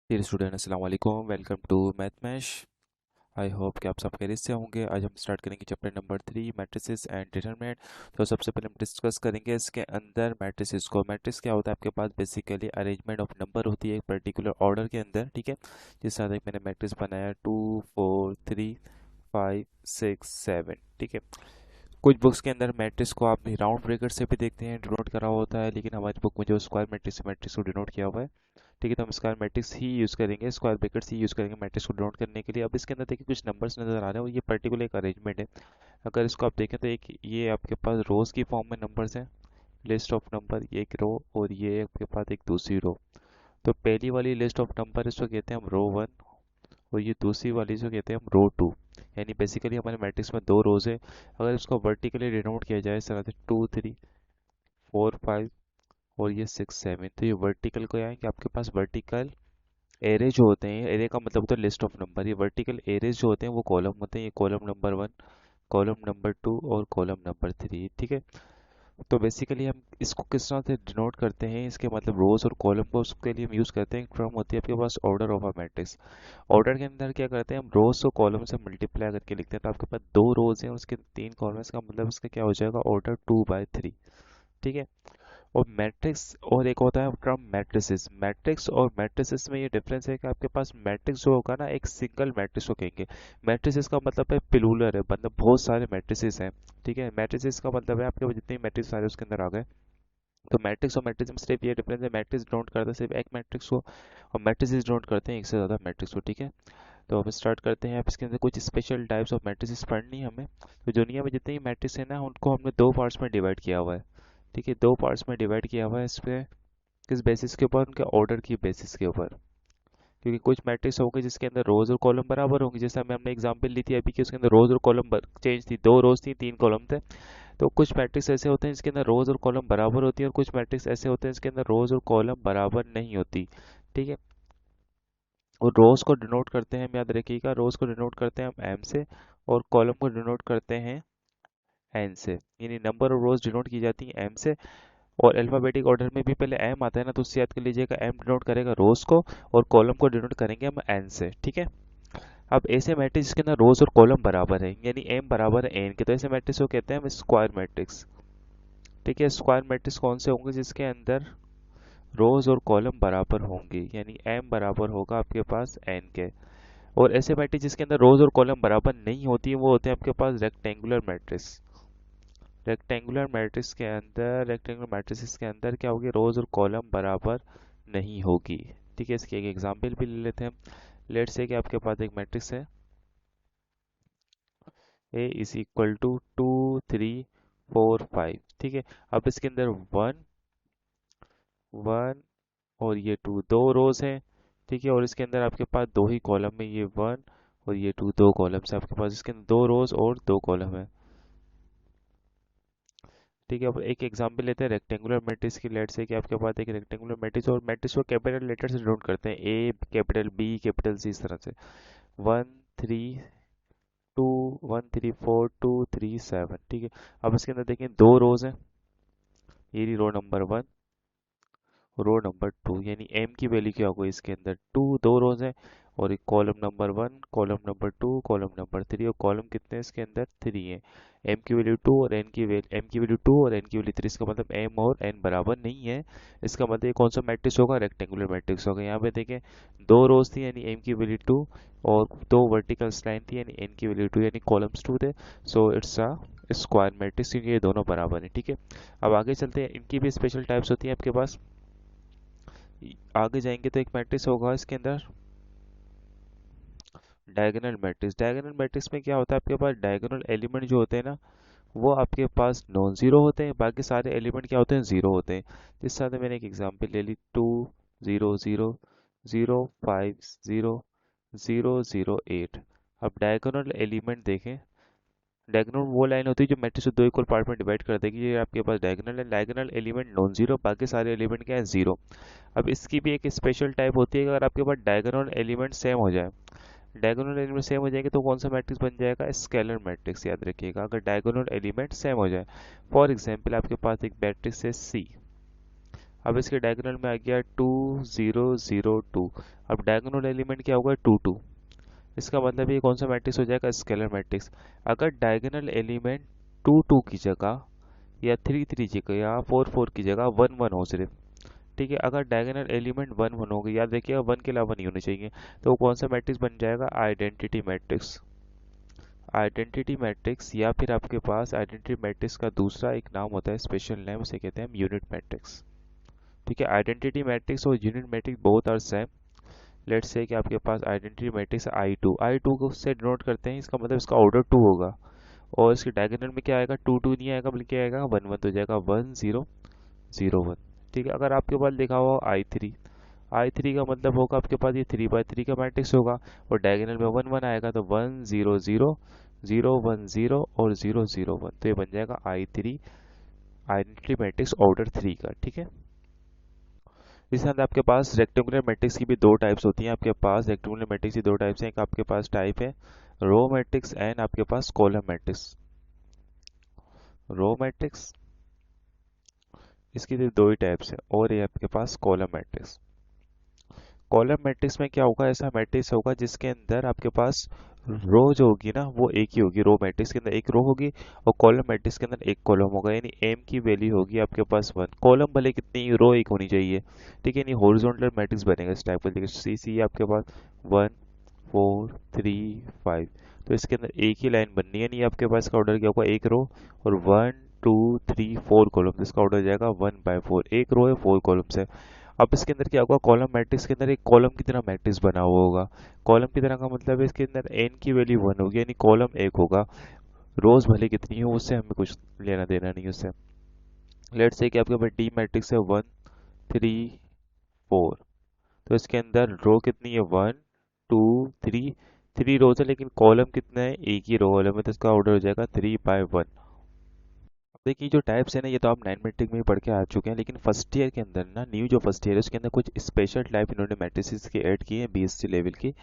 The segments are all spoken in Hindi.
डियर स्टूडेंट अस्सलाम वालेकुम, welcome to math mash. I hope कि आप सब खैरियत से होंगे। आज हम स्टार्ट करेंगे chapter number 3 matrices and determinant. तो सबसे पहले हम डिस्कस करेंगे इसके अंदर मैट्रिसेस को। मैट्रिक्स क्या होता है? आपके पास बेसिकली अरेंजमेंट ऑफ नंबर होती है एक पर्टिकुलर ऑर्डर के अंदर, ठीक है। जिस तरह मैंने मैट्रिक्स बनाया 2 4 3 5 6 7, ठीक है। कुछ बुक्स के अंदर मैट्रिक्स को आप राउंड ब्रेकेट से भी देखते हैं, डिनोट करा होता है, लेकिन हमारी बुक में जो स्क्वायर मैट्रिक्स को डिनोट किया हुआ है, ठीक है। तो हम स्क्वायर मैट्रिक्स ही यूज़ करेंगे, स्क्वायर ब्रैकेट्स ही यूज़ करेंगे मैट्रिक्स को डिनोट करने के लिए। अब इसके अंदर देखिए कुछ नंबर्स नज़र आ रहे हैं और ये पर्टिकुलर एक अरेंजमेंट है। अगर इसको आप देखें तो एक ये आपके पास रोज़ की फॉर्म में नंबर्स हैं, लिस्ट ऑफ नंबर, ये एक रो, और ये आपके पास एक दूसरी रो। तो पहली वाली लिस्ट ऑफ नंबर इसको कहते हैं हम रो 1, और ये दूसरी वाली जो कहते हैं हम रो 2। यानी बेसिकली हमारे मैट्रिक्स में दो रोज है। अगर इसको वर्टिकली डिनोट किया जाए इस तरह से 2 3 4 5 और ये 6 7, तो ये वर्टिकल को है कि आपके पास वर्टिकल एरे जो होते हैं, एरे का मतलब होता है लिस्ट ऑफ नंबर। ये वर्टिकल एरेज जो होते हैं वो कॉलम होते हैं। ये कॉलम नंबर 1, कॉलम नंबर 2 और कॉलम नंबर 3, ठीक है। तो बेसिकली हम इसको किस तरह से डिनोट करते हैं, इसके मतलब रोज और कॉलम को, उसके लिए हम यूज़ करते हैं एक टर्म होती है आपके पास order of a matrix. Order के अंदर क्या करते हैं हम रोज को कॉलम से मल्टीप्लाई करके लिखते हैं। तो आपके पास दो रोज हैं, उसके तीन कॉलम्स, का मतलब उसका क्या हो जाएगा ऑर्डर 2/3, ठीक है। और मैट्रिक्स और एक होता है टर्म मैट्रिसेस। मैट्रिक्स और मैट्रिसेस में ये डिफरेंस है कि आपके पास मैट्रिक्स जो होगा ना एक सिंगल मैट्रिक्स को कहेंगे। मैट्रिसेस का मतलब है प्लूरल है, मतलब बहुत सारे मैट्रिसेस हैं, ठीक है। मैट्रिसेस का मतलब है आपके पास जितने मैट्रिक्स सारे उसके अंदर आ गए। तो मैट्रिक्स और मैट्रिक्स में सिर्फ ये डिफरेंस है, मैट्रिक्स डिनोट करता है सिर्फ एक मैट्रिक्स को, और मैट्रिसेस डिनोट करते हैं एक से ज़्यादा मैट्रिक्स को, ठीक है। तो हम स्टार्ट करते हैं। आप इसके अंदर कुछ स्पेशल टाइप्स ऑफ मैट्रिसेस पढ़नी है हमें। तो दुनिया में जितने भी मैट्रिक्स हैं ना उनको हमने दो पार्ट्स में डिवाइड किया हुआ है, ठीक है। दो पार्ट्स में डिवाइड किया हुआ है। इस पे किस बेसिस के ऊपर? उनके ऑर्डर की बेसिस के ऊपर। क्योंकि कुछ मैट्रिक्स होंगे जिसके अंदर रोज और कॉलम बराबर होंगे, जैसे हमने एग्जांपल ली थी अभी कि उसके अंदर रोज और कॉलम चेंज थी, दो रोज थी तीन कॉलम थे। तो कुछ मैट्रिक्स ऐसे होते हैं जिसके अंदर रोज और कॉलम बराबर होती है, और कुछ मैट्रिक्स ऐसे होते हैं जिसके अंदर रोज और कॉलम बराबर नहीं होती, ठीक है। और रोज को डिनोट करते हैं, याद रखिएगा, रोज को डिनोट करते हैं हम एम से, और कॉलम को डिनोट करते हैं एन से। यानी नंबर और रोज डिनोट की जाती है एम से। और अल्फाबेटिक ऑर्डर में भी पहले एम आता है ना, तो उससे याद कर लीजिएगा, एम डिनोट करेगा रोज को और कॉलम को डिनोट करेंगे हम एन से, ठीक है। अब ऐसे मैट्रिक्स जिसके अंदर रोज और कॉलम बराबर है, यानी एम बराबर है एन के, तो ऐसे मैट्रिक्स को कहते हैं हम स्क्वायर मैट्रिक्स, ठीक है। स्क्वायर मैट्रिक्स कौन से होंगे? जिसके अंदर रोज और कॉलम बराबर होंगे, यानी एम बराबर होगा आपके पास एन के। और ऐसे मैट्रिक्स जिसके अंदर रोज और कॉलम बराबर नहीं होती है वो होते हैं आपके पास रेक्टेंगुलर मैट्रिक्स। रेक्टेंगुलर मैट्रिक्स के अंदर क्या होगी? रोज और कॉलम बराबर नहीं होगी, ठीक है। इसकी एक एग्जांपल भी ले लेते हैं। लेट्स से कि आपके पास एक मैट्रिक्स है ए इज इक्वल टू 2 3 4 5, ठीक है। अब इसके अंदर वन वन और ये टू, दो रोज हैं, ठीक है। और इसके अंदर आपके पास दो ही कॉलम में, ये वन और ये टू, दो कॉलम से आपके पास इसके अंदर दो रोज और दो कॉलम है, ठीक है। अब एक एग्जांपल लेते हैं रेक्टेंगुलर मैट्रिक्स की। लेट से कि आपके पास एक रेक्टेंगुलर मैट्रिक्स, और मैट्रिक्स को कैपिटल लेटर से डिनोट करते हैं, ए कैपिटल बी कैपिटल सी, इस तरह से 1 3 2 1 3 4 2 3 7, ठीक है। अब इसके अंदर देखें दो रोज हैं, ये रही रो नंबर 1, रो नंबर 2, यानी एम की वैल्यू क्या होगी इसके अंदर? 2, दो रोज है, और एक column number 1, column number 2, column number 3, और कॉलम कितने हैं इसके अंदर? 3 है। एम की वैल्यू 2 और एम की वैल्यू 2 और एन की वैल्यू 3, इसका मतलब एम और एन बराबर नहीं है। इसका मतलब ये कौन सा मैट्रिक्स होगा? रेक्टेंगुलर मैट्रिक्स होगा। यहाँ पे देखें दो रोज थी यानी एम की वैल्यू 2, और दो वर्टिकल लाइन थी यानी एन की वैल्यू 2, यानी कॉलम्स 2 थे। So it's a square matrix, क्योंकि ये दोनों बराबर है, ठीक है। अब आगे चलते हैं, इनकी भी स्पेशल टाइप्स होती हैं आपके पास। आगे जाएंगे तो एक मैट्रिक्स होगा इसके अंदर डायगोनल मैट्रिक्स। डायगोनल मैट्रिक्स में क्या होता है? आपके पास डायगोनल एलिमेंट जो होते हैं ना वो आपके पास नॉन जीरो होते हैं, बाकी सारे एलिमेंट क्या होते हैं? जीरो होते हैं। जिस साथ मैंने एक एग्जांपल ले ली 2 0 0 0 5 0 0 0 8। अब डायगोनल एलिमेंट देखें, डायगोनल वो लाइन होती है जो मैट्रिक्स को दो इक्वल पार्ट में डिवाइड कर देगी। ये आपके पास डायगोनल है। डायगोनल एलिमेंट नॉन जीरो, बाकी सारे एलिमेंट क्या है? जीरो। अब इसकी भी एक स्पेशल टाइप होती है कि अगर आपके पास डायगोनल एलिमेंट सेम हो जाए, डायगोनल एलिमेंट सेम हो जाएंगे तो कौन सा मैट्रिक्स बन जाएगा? स्केलर मैट्रिक्स, याद रखिएगा, अगर डायगोनल एलिमेंट सेम हो जाए। फॉर एग्जांपल आपके पास एक मैट्रिक्स है सी। अब इसके डायगोनल में आ गया 2 0 0 2। अब डायगोनल एलिमेंट क्या होगा 2 2। इसका मतलब ये कौन सा मैट्रिक्स हो जाएगा स्केलर मैट्रिक्स। अगर डायगोनल एलिमेंट 2 2 की जगह या 3 3 जगह या 4 4 की जगह 1 1 हो सिर्फ, ठीक है, अगर डायगोनल एलिमेंट 1 1 हो गए, याद रखिएगा 1 के अलावा नहीं होने चाहिए, तो वो कौन सा मैट्रिक्स बन जाएगा आइडेंटिटी मैट्रिक्स। आइडेंटिटी मैट्रिक्स या फिर आपके पास आइडेंटिटी मैट्रिक्स का दूसरा एक नाम होता है, स्पेशल नेम, उसे कहते हैं यूनिट मैट्रिक्स। ठीक है, आइडेंटिटी मैट्रिक्स और unit matrix both are same. Let's say कि आपके पास आइडेंटिटी मैट्रिक्स आई टू को से डिनोट करते हैं, इसका मतलब इसका ऑर्डर 2 होगा, और इसके डायगोनल में क्या आएगा 2 2 नहीं आएगा बल्कि आएगा 1 1, तो हो जाएगा 1 0 0 1। ठीक है, अगर आपके पास लिखा हुआ आई थ्री का मतलब होगा आपके पास ये 3 बाई 3 का मैट्रिक्स होगा, और डायगोनल में 1 1 आएगा, तो 1 0 0 0 1 0 और 0 0 1, तो ये बन जाएगा आई3 आइडेंटिटी मैट्रिक्स ऑर्डर 3 का। ठीक है, इसी अंदर आपके पास रेक्टेंगुलर मैट्रिक्स की भी दो टाइप्स होती हैं। आपके पास रेक्टेंगुलर मैट्रिक्स की दो टाइप्स हैं, एक आपके पास टाइप है रो मैट्रिक्स एंड आपके पास कॉलम मैट्रिक्स। रो मैट्रिक्स इसकी दो ही टाइप्स है, और ये आपके पास कॉलम मैट्रिक्स। कॉलम मैट्रिक्स में क्या होगा, ऐसा मैट्रिक्स होगा जिसके अंदर आपके पास रो जो होगी ना वो एक ही होगी, रो मैट्रिक्स के अंदर एक रो होगी, और कॉलम मैट्रिक्स के अंदर एक कॉलम होगा, यानी एम की वैल्यू होगी आपके पास 1, कॉलम भले कितनी रो एक होनी चाहिए। ठीक है, यानी हॉरिजॉन्टल मैट्रिक्स बनेगा इस टाइप का। देखिए सी सी आपके पास 1 4 3 5, तो इसके अंदर एक ही लाइन बननी है, यानी आपके पास का ऑर्डर क्या होगा एक रो और 1 2 3 4 कॉलम, इसका ऑर्डर जाएगा 1/4, एक रो है 4 कॉलम्स है। अब इसके अंदर क्या होगा, कॉलम मैट्रिक्स के अंदर एक कॉलम की तरह मैट्रिक्स बना हुआ होगा। कॉलम की तरह का मतलब है इसके अंदर एन की वैल्यू 1 होगी, यानी कॉलम एक होगा, रोज भले कितनी हो उससे हमें कुछ लेना देना नहीं उससे। लेट्स से कि आपके पास डी मैट्रिक्स है 1 3 4, तो इसके अंदर रो कितनी है 1 2 3, 3 रोज है, लेकिन कॉलम कितना है एक ही रो कॉलम है, तो इसका ऑर्डर हो जाएगा 3/1। देखिए जो टाइप्स है ना, ये तो आप 9 मैट्रिक में ही पढ़ के आ चुके हैं, लेकिन फर्स्ट ईयर के अंदर ना न्यू जो फर्स्ट ईयर है उसके अंदर कुछ स्पेशल टाइप इन्होंने मैट्रिसेस के ऐड किए हैं बीएससी लेवल की।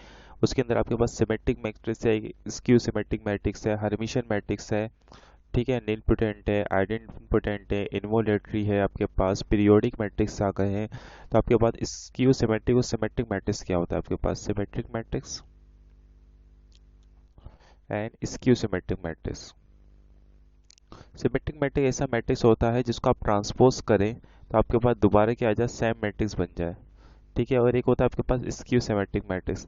उसके अंदर आपके पास सिमेट्रिक मैट्रिक्स है, स्क्यू सिमेट्रिक मैट्रिक्स है, हर्मिशियन मैट्रिक्स है, ठीक है, निलपोटेंट है, आइडेंटिपोटेंट है, इन्वोलेटरी है, आपके पास पीरियोडिक मैट्रिक्स आ गए हैं। तो आपके पास स्क्यू सिमेट्रिक और सिमेट्रिक मैट्रिक्स क्या होता है, आपके पास symmetric matrix and skew symmetric matrix. Symmetric matrix ऐसा मैट्रिक्स होता है जिसको आप ट्रांसपोज करें तो आपके पास दोबारा क्या आ जाए सेम मैट्रिक्स बन जाए। ठीक है, और एक होता है आपके पास skew symmetric matrix.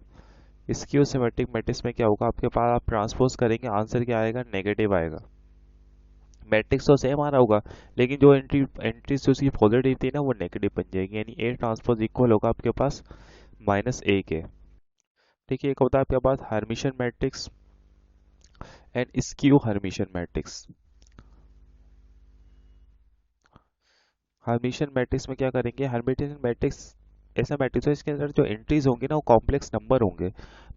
Skew symmetric matrix में क्या होगा, आपके पास आप ट्रांसपोज करेंगे आंसर क्या आएगा, नेगेटिव आएगा। मैट्रिक्स तो सेम आ रहा होगा, लेकिन जो एंट्रीज जो उसकी पॉजिटिव थी ना वो नेगेटिव बन जाएगी, यानी ए ट्रांसपोज इक्वल होगा आपके पास -a के। ठीक है, एक होता है आपके पास Hermitian matrix and skew Hermitian matrix. Hermitian matrix में क्या करेंगे, हर्मिशियन मैट्रिक्स ऐसा मैट्रिक्स है इसके अंदर जो एंट्रीज होंगी ना वो कॉम्प्लेक्स नंबर होंगे,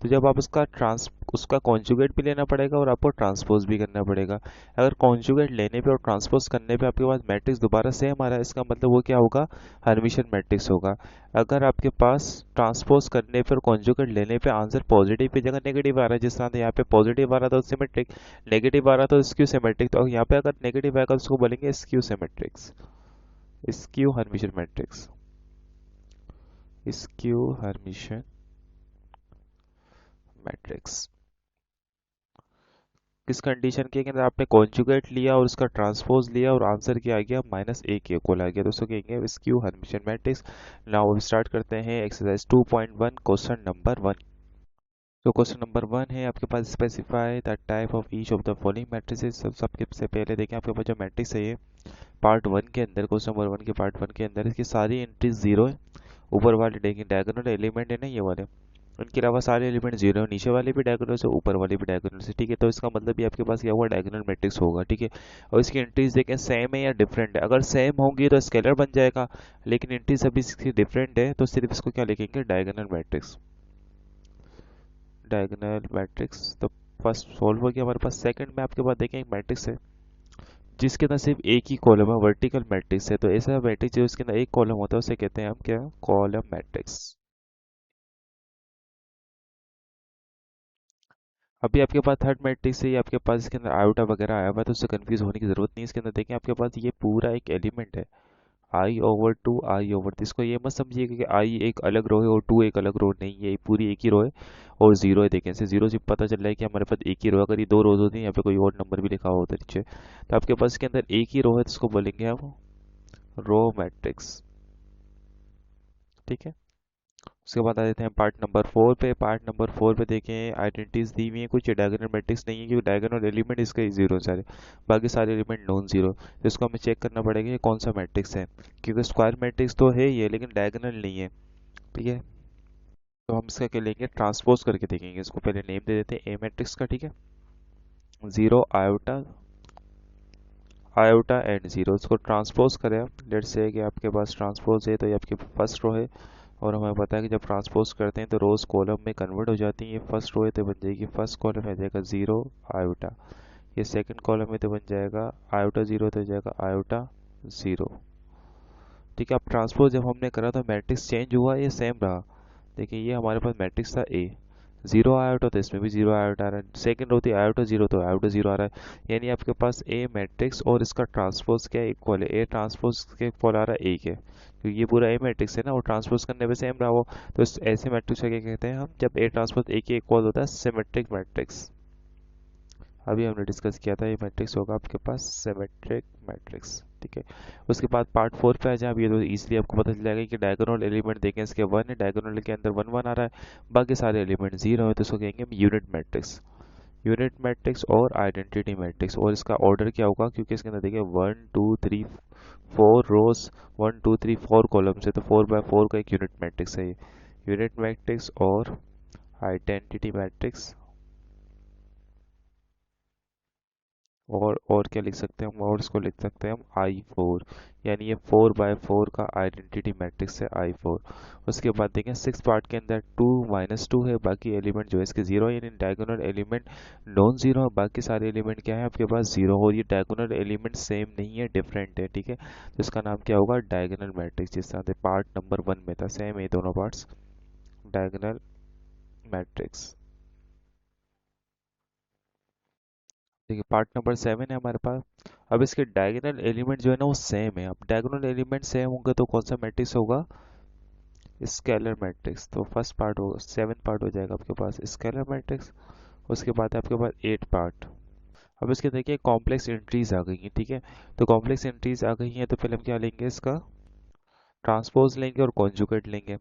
तो जब आप उसका कॉन्जुगेट भी लेना पड़ेगा और आपको ट्रांसपोज भी करना पड़ेगा। अगर कॉन्जुगेट लेने पे और ट्रांसपोज करने पे आपके पास मैट्रिक्स दोबारा सेम आ रहा है, इसका मतलब वो क्या होगा, हर्मिशियन मैट्रिक्स होगा। अगर आपके पास ट्रांसपोज करने पे और कॉन्जुगेट लेने पे आंसर पॉजिटिव की जगह नेगेटिव आ रहा है, जिस तरह से यहाँ पे पॉजिटिव आ रहा था सिमेट्रिक, नेगेटिव आ रहा था स्क्यू सिमेट्रिक, तो यहाँ पे अगर नेगेटिव आएगा तो उसको बोलेंगे skew symmetrics, skew Hermitian matrix, skew Hermitian matrix. किस कंडीशन के अंदर आपने कॉन्जुगेट लिया और उसका ट्रांसपोज लिया और आंसर क्या आ गया -a के इक्वल आ गया, तो उसको कहेंगे स्क्यू हर्मिशियन मैट्रिक्स। नाउ अब स्टार्ट करते हैं एक्सरसाइज 2.1 क्वेश्चन नंबर 1। तो क्वेश्चन नंबर 1 है आपके पास, specify the type of each of the following matrices. सबसे पहले देखें आपके पास जो मैट्रिक्स है ये पार्ट 1 के अंदर, क्वेश्चन नंबर 1 के पार्ट 1 के अंदर इसकी सारी एंट्रीज जीरो है। ऊपर वाले देखें डायगोनल एलिमेंट है ना ये वाले, उनके अलावा सारे एलिमेंट जीरो है, नीचे वाले भी डायगोनल से ऊपर वाले भी डायगोनल से। ठीक है, तो इसका मतलब ये आपके पास क्या हुआ, डायगोनल मैट्रिक्स होगा। ठीक है, और इसकी एंट्रीज देखें सेम है या डिफरेंट है, अगर सेम होंगी तो स्केलर बन जाएगा, लेकिन एंट्रीज अभी इसकी डिफरेंट है तो सिर्फ इसको क्या लिखेंगे, डायगोनल मैट्रिक्स। डायगोनल मैट्रिक्स तो फर्स्ट सॉल्व हो गया हमारे पास। सेकंड में आपके पास देखें एक मैट्रिक्स है जिसके अंदर सिर्फ एक ही कॉलम है, वर्टिकल मैट्रिक्स है, तो ऐसा मैट्रिक्स जो इसके अंदर एक कॉलम होता है उसे कहते हैं हम क्या, कॉलम मैट्रिक्स। अभी आपके पास थर्ड मैट्रिक्स है, ये आपके पास इसके अंदर आयोटा वगैरह आया हुआ है, तो उससे कंफ्यूज होने की जरूरत नहीं है। इसके अंदर देखें आपके पास ये पूरा एक एलिमेंट है, I over two I over, इसको ये मत समझिएगा कि आई एक अलग रो है और टू एक अलग रो नहीं है, ये पूरी एक ही रो है और जीरो है। देखें इससे जीरो से पता चल रहा है कि हमारे पास एक ही रो है। अगर ये दो रोज होती हैं, यहाँ पे कोई और नंबर भी लिखा हुआ होता है नीचे, तो आपके पास इसके अंदर एक ही रो है, तो इसको बोलेंगे आप रो मैट्रिक्स। ठीक है, उसके बाद आ जाते हैं पार्ट नंबर 4 पे। पार्ट नंबर 4 पे देखें आइडेंटिटीज दी हुई है, कुछ डायगोनल मैट्रिक्स नहीं है क्योंकि डायगोनल एलिमेंट इसके जीरो सारे, बाकी सारे एलिमेंट नॉन जीरो। तो इसको हमें चेक करना पड़ेगा कि कौन सा मैट्रिक्स है, क्योंकि स्क्वायर मैट्रिक्स तो है ये लेकिन डायगोनल नहीं है। ठीक है, तो हम इसका क्या लेंगे, ट्रांसपोज करके देखेंगे। इसको पहले नेम दे देते हैं ए मैट्रिक्स का। ठीक है, zero iota iota and zero, इसको ट्रांसपोज करें आप। लेट्स से कि आपके पास ट्रांसपोज है तो ये आपकी फर्स्ट रो है, और हमें पता है कि जब ट्रांसपोज करते हैं तो रोज कॉलम में कन्वर्ट हो जाती हैं। ये फर्स्ट रो है तो बन जाएगी, फर्स्ट कॉलम में आ जाएगा जीरो आयोटा, ये सेकंड कॉलम में तो बन जाएगा आयोटा जीरो, तो हो जाएगा आयोटा जीरो। ठीक है, अब ट्रांसपोज जब हमने करा तो मैट्रिक्स चेंज हुआ, ये सेम रहा। देखिए ये हमारे पास मैट्रिक्स था ए, जीरो आयोटा तो इसमें भी जीरो आयोटा आ रहा है, सेकंड होती है आयोटा जीरो तो आयोटा जीरो आ रहा है। यानी आपके पास ए मैट्रिक्स और इसका ट्रांसपोज क्या इक्वल है, ए ट्रांसपोज के इक्वल आ रहा है ए के, क्योंकि ये पूरा ए मैट्रिक्स है ना, और ट्रांसपोज करने पे सेम रहा वो। तो इस ऐसे मैट्रिक्स को क्या कहते हैं हम, जब ए ट्रांसपोज ए के इक्वल होता है सिमेट्रिक मैट्रिक्स। अभी हमने डिस्कस किया था, ये मैट्रिक्स होगा आपके पास सिमेट्रिक मैट्रिक्स। ठीक है, उसके बाद पार्ट 4 पे आ जाए। अब ये तो इजीली आपको पता चल जाएगा कि डायगोनल एलिमेंट देखें इसके 1 है, डायगोनल के अंदर 1 1 आ रहा है, बाकी सारे एलिमेंट 0 है, तो इसको कहेंगे हम यूनिट मैट्रिक्स। यूनिट मैट्रिक्स और आइडेंटिटी मैट्रिक्स, और इसका ऑर्डर क्या होगा, क्योंकि इसके अंदर देखिए 1 2 3 4 रोज, 1 2 3 4 कॉलम है, तो 4x4 का एक यूनिट मैट्रिक्स है ये। यूनिट मैट्रिक्स और आइडेंटिटी मैट्रिक्स, और क्या लिख सकते हैं हम, और इसको लिख सकते हैं हम I4, यानी ये 4x4 का आइडेंटिटी मैट्रिक्स है I4। उसके बाद देखें 6 पार्ट के अंदर 2 -2 है, बाकी एलिमेंट जो है इसके जीरो, यानी डायगोनल एलिमेंट नॉन जीरो है, बाकी सारे एलिमेंट क्या है आपके पास जीरो। और ये डायगोनल एलिमेंट सेम नहीं है, डिफरेंट है। ठीक है, तो इसका नाम क्या होगा, डायगोनल मैट्रिक्स, जिस तरह से पार्ट नंबर 1 में था, सेम है दोनों पार्ट्स, डायगोनल मैट्रिक्स। देखिए पार्ट नंबर 7 है हमारे पास। अब इसके डायगोनल एलिमेंट जो है ना वो सेम है। अब डायगोनल एलिमेंट सेम होंगे तो कौन सा मैट्रिक्स होगा, स्केलर मैट्रिक्स। तो फर्स्ट पार्ट होगा, 7 पार्ट हो जाएगा आपके पास स्केलर मैट्रिक्स। उसके बाद है आपके पास 8 पार्ट। अब इसके देखिए कॉम्प्लेक्स एंट्रीज आ गई हैं। ठीक है, तो कॉम्प्लेक्स एंट्रीज आ गई हैं तो पहले हम क्या लेंगे, इसका ट्रांसपोज लेंगे और कॉन्जुगेट लेंगे।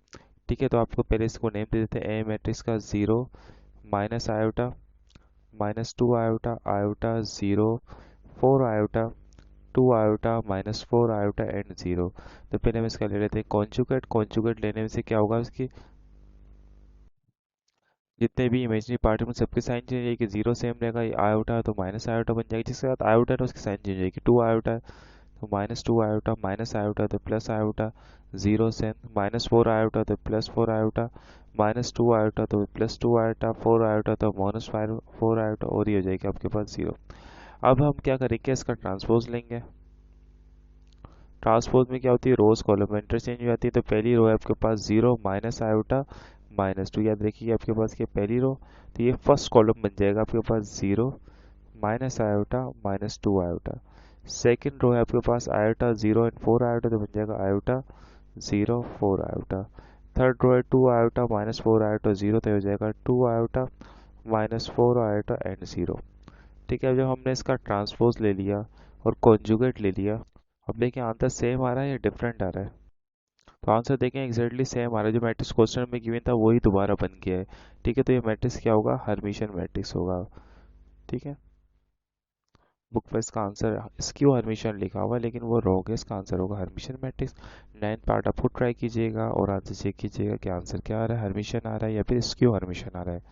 ठीक है, तो आपको पहले इसको नेम दे देते हैं, ए मैट्रिक्स का zero minus iota -2 iota iota zero 4 iota 2 iota -4 iota and zero. तो पहले हम इसका ले लेते हैं कॉन्जुगेट। कॉन्जुगेट लेने में से क्या होगा, इसकी जितने भी इमेजिनरी पार्ट में सबके साइन चेंज हो जाएगी, जीरो सेम रहेगा, ये आयोटा तो माइनस आयोटा बन जाएगी, जिसके साथ आयोटा है तो उसकी साइन चेंज हो जाएगी, 2 आयोटा तो -2 आयोटा, माइनस आयोटा तो plus iota, zero same, -4 iota तो +4 आयोटा, -2 आयोटा तो +2 आयोटा, 4 आयोटा तो -4 आयोटा, और ये हो जाएगी आपके पास जीरो। अब हम क्या करेंगे, इसका ट्रांसपोज लेंगे। ट्रांसपोज में क्या होती है, रोज कॉलम में इंटरचेंज हो जाती है। तो पहली रो है आपके पास जीरो माइनस आयोटा -2, याद रखिए आपके पास क्या पहली रो, तो ये फर्स्ट कॉलम बन जाएगा आपके पास zero minus iota -2 iota. Second row है आपके पास आयोटा जीरो एंड 4 आयोटा, तो बन जाएगा iota zero 4 iota. Third row है 2 आयोटा -4 आयोटा जीरो, तो हो जाएगा 2 आयोटा -4 आयोटा एंड जीरो। ठीक है, जब हमने इसका ट्रांसपोज ले लिया और कॉन्जुगेट ले लिया, अब देखिए आंसर सेम आ रहा है या डिफरेंट आ रहा है। तो आंसर देखें एग्जैक्टली सेम आ रहा है, जो मैट्रिक्स क्वेश्चन में गिवन था वही दोबारा बन गया है। ठीक है, तो ये मैट्रिक्स क्या होगा, हर्मिशियन मैट्रिक्स होगा। ठीक है, बुक पर इसका आंसर स्क्यू हर्मिशियन लिखा हुआ है लेकिन वो रॉन्ग है, इसका आंसर होगा हर्मिशियन मैट्रिक्स। 9 पार्ट आप खुद ट्राई कीजिएगा और आंसर चेक कीजिएगा कि आंसर क्या आ रहा है, हर्मिशियन आ रहा है या फिर स्क्यू हर्मिशियन आ रहा है।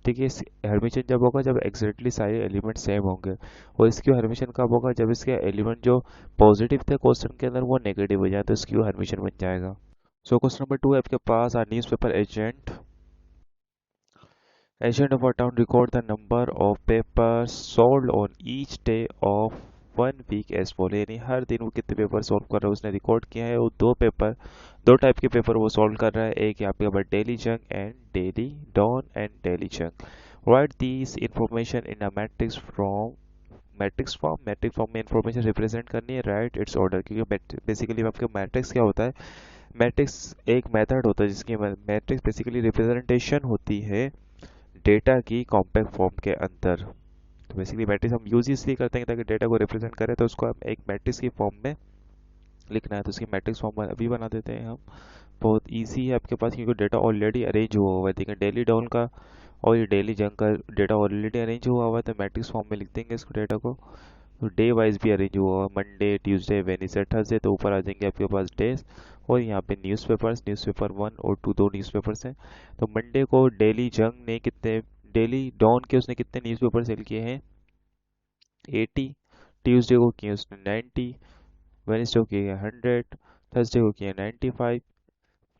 ठीक है, हर्मिशन जब होगा जब एग्जैक्टली सारे एलिमेंट सेम होंगे, और स्क्यू हर्मिशन कब होगा, जब इसके एलिमेंट जो पॉजिटिव थे क्वेश्चन के अंदर वो नेगेटिव हो जाए, तो स्क्यू हर्मिशन बन जाएगा। सो क्वेश्चन नंबर 2 है आपके पास, are newspaper agent of a town record the number of paper sold on each day of 1 week as follow, यानी हर दिन वो कितने पेपर सोल्व कर रहा है उसने रिकॉर्ड किया है। वो दो टाइप के पेपर वो सोल्व कर रहा है, एक आपके पास Daily Jang and Daily Dawn and Daily Jang. Write this information in a matrix from matrix form में इंफॉर्मेशन रिप्रेजेंट करनी है, राइट इट्स ऑर्डर, क्योंकि बेसिकली आपके मैट्रिक्स क्या होता है, मैट्रिक्स एक मेथड होता है जिसकी मैट्रिक्स बेसिकली रिप्रेजेंटेशन होती है डेटा की कॉम्पैक्ट फॉर्म के अंदर। तो बेसिकली मैट्रिक्स हम यूज इसलिए करते हैं ताकि डेटा को रिप्रेजेंट करें, तो उसको हम एक मैट्रिक्स की फॉर्म में लिखना है, तो उसकी मैट्रिक्स फॉर्म अभी बना देते हैं हम। बहुत इजी है आपके पास, क्योंकि डेटा ऑलरेडी अरेंज हुआ हुआ है। देखिए डेली डाउन का और ये डेली जंक का डेटा ऑलरेडी अरेंज हुआ हुआ है, तो मैट्रिक्स फॉर्म में लिख देंगे इसको डेटा को। तो डे वाइज भी अरेंज हुआ हुआ है, मंडे ट्यूसडे वेडनेसडे थर्सडे, तो ऊपर आ जाएंगे आपके पास डेज। और यहाँ पे न्यूज़पेपर 1 और 2 दो न्यूज़पेपर्स हैं। तो मंडे को डेली जंग ने कितने, डेली डॉन के उसने कितने न्यूज़पेपर सेल किए हैं, 80। ट्यूसडे को किए उसने 90, वेडनेसडे को किए 100, थर्सडे को किए 95,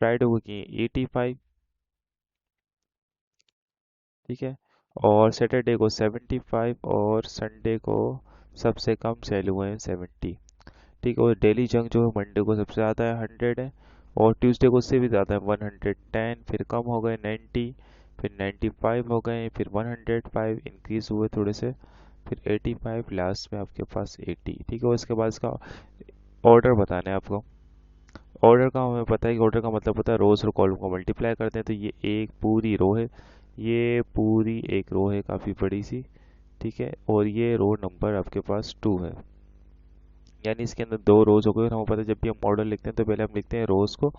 फ्राइडे को किए 85, ठीक है। और सैटरडे को 75 और संडे को सबसे कम सेल हुए हैं 70, ठीक है। और डेली जंक जो है मंडे को सबसे ज़्यादा है 100 है, और ट्यूसडे को उससे भी ज़्यादा है 110, फिर कम हो गए 90, फिर 95 हो गए, फिर 105 इंक्रीज हुए थोड़े से, फिर 85, लास्ट में आपके पास 80, ठीक है। उसके बाद इसका ऑर्डर बताना है आपको। ऑर्डर का हमें पता है कि ऑर्डर का मतलब होता है रोज और कॉलम को मल्टीप्लाई करते हैं, तो ये एक पूरी रो है, ये पूरी एक रो है काफ़ी बड़ी सी, ठीक है। और ये रो नंबर आपके पास 2 है, यानी इसके अंदर दो रोज हो गए। और हमें पता है जब भी हम ऑर्डर लिखते हैं तो पहले हम लिखते हैं रोज को,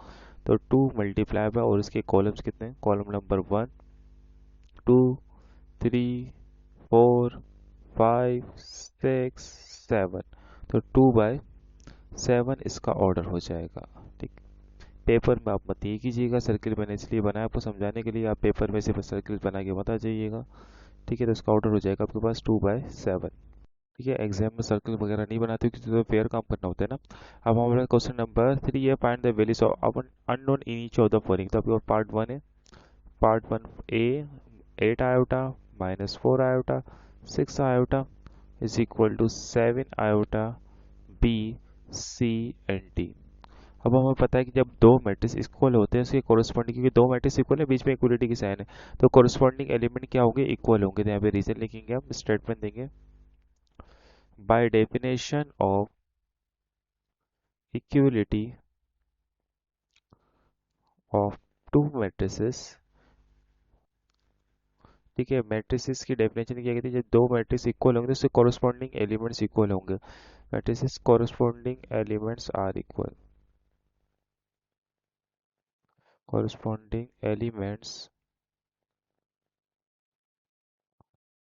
तो 2 मल्टीप्लाई बाय, और इसके कॉलम्स कितने हैं, कॉलम नंबर 1 2 3 4 5 6 7, तो 2/7 इसका ऑर्डर हो जाएगा, ठीक। पेपर में आप मत ये कीजिएगा, सर्किल मैंने इसलिए बनाया आपको समझाने के लिए, आप पेपर में सिर्फ सर्किल बना के मत आ जाइएगा, ठीक है। तो इसका ऑर्डर हो जाएगा आपके पास 2/7, ठीक है। एग्जाम में सर्कल वगैरह नहीं बनाते क्योंकि तो फेयर काम करना होता है ना। अब हमारा क्वेश्चन नंबर 3 है, फाइंड द वैल्यूज ऑफ अपन unknown in each of the following. तो आपके पास पार्ट 1 है, part 1 A 8 iota -4 iota 6 iota is equal to 7 iota B C and D. अब हमें पता है कि जब दो मैट्रिक्स इक्वल होते हैं उसके कोरस्पॉन्डिंग, क्योंकि दो मैट्रिक्स इक्वल है बीच में इक्वलिटी की साइन है, तो कोरस्पॉन्डिंग एलिमेंट क्या होंगे, इक्वल होंगे। तो यहाँ पे रीजन लिखेंगे, हम स्टेटमेंट देंगे, by definition of equality of two matrices, ठीक है। मैट्रिसेस की डेफिनेशन क्या कहती है, जब दो मैट्रिक्स इक्वल होंगे तो उससे कॉरस्पॉन्डिंग एलिमेंट्स इक्वल होंगे। Matrices corresponding elements are equal, corresponding elements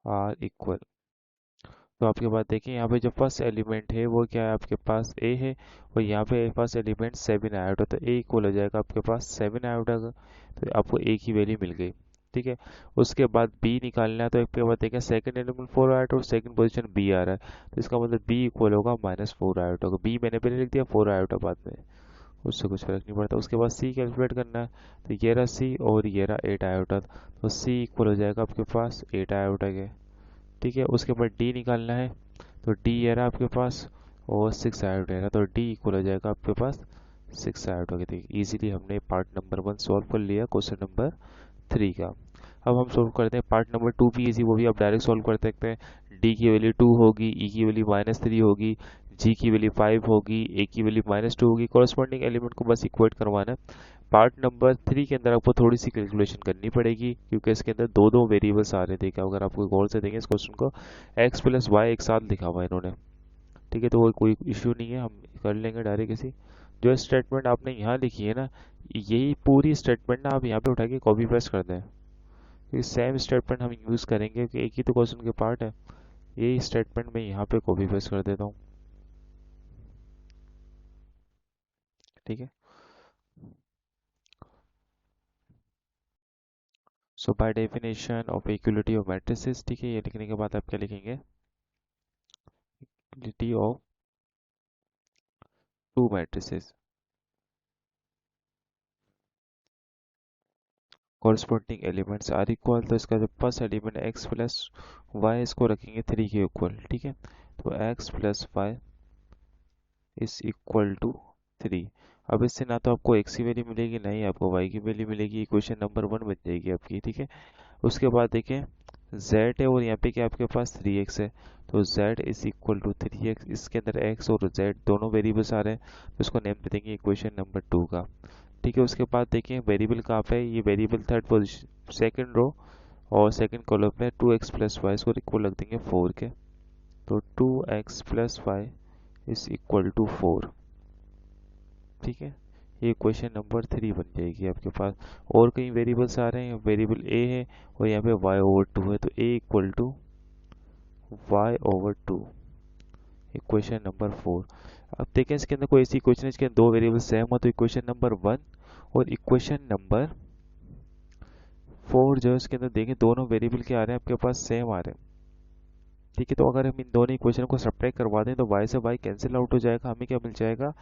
are equal. तो आपके पास देखिए यहाँ पे जो फर्स्ट एलिमेंट है वो क्या है, आपके पास ए है, और यहाँ पे फर्स्ट एलिमेंट 7 आयोटा, तो ए इक्वल हो जाएगा आपके पास 7 आयोटा का, तो आपको ए की वैल्यू मिल गई, ठीक है। उसके बाद बी निकालना है, तो आपके बाद देखें सेकंड एलिमेंट 4 आयोटा और सेकंड पोजीशन बी आ रहा है, तो इसका मतलब बी इक्वल होगा -4 आयोटा का। बी मैंने पहले लिख दिया, 4 आयोटा बाद में, उससे कुछ फर्क नहीं पड़ता। उसके बाद सी कैलकुलेट करना है, तो ये रहा सी और ये रहा 8 आयोटा, तो सी इक्वल हो जाएगा आपके पास 8 आयोटा के, ठीक है। उसके बाद डी निकालना है, तो डी ये रहा आपके पास, और 6 आयोट रहा, तो डी इक्वल हो जाएगा आपके पास 6 आयोट हो गया। देखिए इजीली हमने पार्ट नंबर 1 सॉल्व कर लिया क्वेश्चन नंबर 3 का। अब हम सॉल्व करते हैं पार्ट नंबर 2 भी इजी, वो भी आप डायरेक्ट सॉल्व कर सकते हैं। डी की वैल्यू 2 होगी, ई की वैल्यू -3 होगी, जी की वैल्यू 5 होगी, ए की वैल्यू -2 होगी। कॉरस्पॉन्डिंग एलिमेंट को बस इक्वेट करवाना है। पार्ट नंबर 3 के अंदर आपको थोड़ी सी कैलकुलेशन करनी पड़ेगी, क्योंकि इसके अंदर दो दो वेरिएबल्स आ रहे थे। क्या अगर आपको गौर से देखें इस क्वेश्चन को, x प्लस वाई एक साथ लिखा हुआ है इन्होंने, ठीक है। तो वो कोई इश्यू नहीं है, हम कर लेंगे डायरेक्ट इसी। जो स्टेटमेंट आपने यहाँ लिखी है ना, यही पूरी स्टेटमेंट ना आप यहाँ पे उठा के कॉपी पेस्ट कर दें, क्योंकि सेम स्टेटमेंट हम यूज़ करेंगे कि एक ही तो क्वेश्चन के पार्ट है। यही स्टेटमेंट मैं यहाँ पे कॉपी पेस्ट कर देता हूँ, ठीक है। So by definition of equality of matrices, ठीक है, ये लिखने के बाद आप क्या लिखेंगे, equality of two matrices, corresponding elements are equal, तो इसका जो first element x plus y, इसको रखेंगे 3 के इक्वल, ठीक है। तो x plus y is equal to 3। अब इससे ना तो आपको x की वैल्यू मिलेगी, ना ही आपको y की वैल्यू मिलेगी, इक्वेशन नंबर 1 बन जाएगी आपकी, ठीक है। उसके बाद देखें z है और यहाँ पे क्या आपके पास 3x है, तो z is equal to 3x, इसके अंदर x और z दोनों वेरिएबल्स आ रहे हैं, तो इसको नेम दे देंगे इक्वेशन नंबर 2 का। ठीक है, उसके बाद देखिए वेरिएबल कहाँ पे है, ये variable third position second row और सेकंड कॉलम में 2x प्लस वाई, इसको इक्वल रख देंगे 4 के, तो 2x plus y is equal to 4। ठीक है, ये क्वेश्चन नंबर 3 बन जाएगी आपके पास। और कई वेरिएबल्स आ रहे हैं, वेरिएबल a है और यहाँ पे y ओवर 2 है, तो a equal to y over 2, equation number 4। अब देखें इसके अंदर कोई ऐसी इक्वेशन है इसके अंदर दो वेरिएबल सेम हो, तो इक्वेशन नंबर 1 और इक्वेशन नंबर 4 जो है इसके अंदर देखें दोनों वेरिएबल क्या आ रहे हैं आपके पास, सेम आ रहे हैं। ठीक है, तो अगर हम इन दोनों इक्वेशन को सब्ट्रैक्ट करवा दें तो y से y कैंसिल आउट हो जाएगा, हमें क्या मिल जाएगा,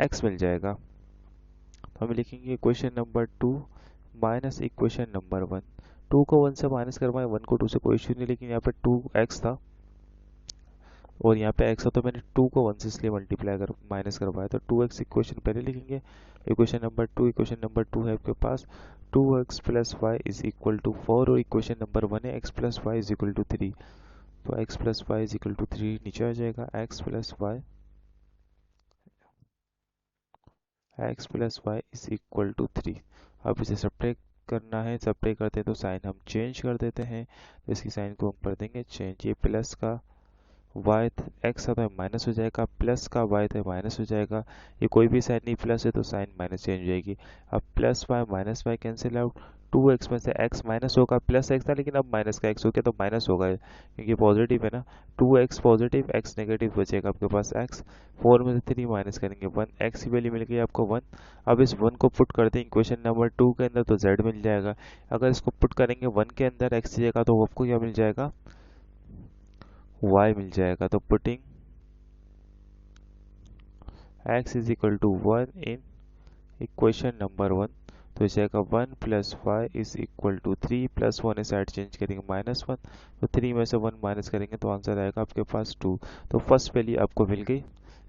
x मिल जाएगा। तो हम लिखेंगे equation number 2 minus equation number 1। 2 को 1 से माइनस करवाएं, 1 को 2 से कोई इशू नहीं, लेकिन यहाँ पे 2x था और यहाँ पे x था, तो मैंने 2 को 1 से इसलिए मल्टीप्लाई कर माइनस करवाया, तो 2x इक्वेशन पहले लिखेंगे। इक्वेशन नंबर 2 है आपके पास 2x plus y is equal to 4 और इक्वेशन नंबर 1 है x plus y is equal to 3, तो x plus y is equal to 3 नीचे आ जाएगा, x plus y is equal to 3। अब इसे सब्ट्रैक्ट करना है, सब्ट्रैक्ट करते हैं तो साइन हम चेंज कर देते हैं, तो इसकी साइन को हम कर देंगे चेंज, ये प्लस का y x था तो माइनस हो जाएगा, प्लस का y था माइनस हो जाएगा, ये कोई भी साइन नहीं प्लस है तो साइन माइनस चेंज हो जाएगी। अब plus y minus y cancel out, 2x में से x माइनस होगा, प्लस x था लेकिन अब माइनस का x हो गया तो माइनस होगा क्योंकि पॉजिटिव है ना, 2x पॉजिटिव x नेगेटिव बचेगा आपके पास x, 4 में से 3 माइनस करेंगे 1, x की वैल्यू मिल गई आपको 1। अब इस 1 को पुट करते हैं इक्वेशन नंबर 2 के अंदर तो z मिल जाएगा। अगर इसको पुट करेंगे 1 के अंदर x की जगह तो आपको क्या मिल जाएगा, y मिल जाएगा। तो putting x is equal to 1 in equation number 1, तो इस जाएगा 1 plus y is equal to 3 plus 1 इस साइड चेंज करेंगे -1, तो 3 में से 1 माइनस करेंगे तो आंसर आएगा आपके पास 2। तो फर्स्ट वैल्यू आपको मिल गई।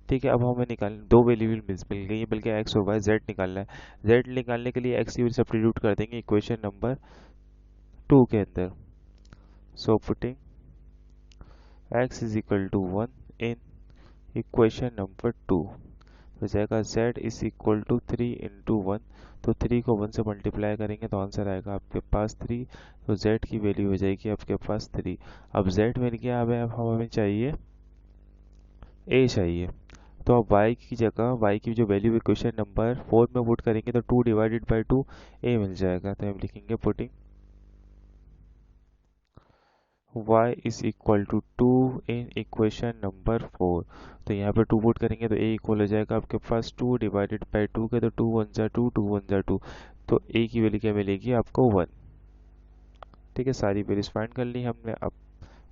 ठीक है, अब हमें निकाल दो वेरिएबल मिल गई है, बल्कि x और y, z निकालना है। z निकालने के लिए x की वैल्यू सब्स्टिट्यूट कर देंगे इक्वेशन नंबर 2 के अंदर, so putting x is equal to 1 in equation number 2, तो जाएगा z is equal to 3 into 1, तो 3 को 1 से मल्टीप्लाई करेंगे तो आंसर आएगा आपके पास 3, तो z की वैल्यू हो जाएगी आपके पास 3। अब z मिल गया, अब हमें चाहिए a चाहिए, तो अब y की जगह y की जो वैल्यू इक्वेशन नंबर 4 में पुट करेंगे तो 2 डिवाइडेड बाई 2 a मिल जाएगा, तो हम लिखेंगे putting y is equal to 2 in equation number 4, तो यहाँ पे 2 पुट करेंगे तो a इक्वल हो जाएगा आपके पास 2 डिवाइडेड बाई 2 के, तो 2 1 जा 2, 2 1 जा 2, तो a की वैल्यू क्या मिलेगी आपको 1। ठीक है, सारी वैल्यूज फाइंड कर ली हमने। अब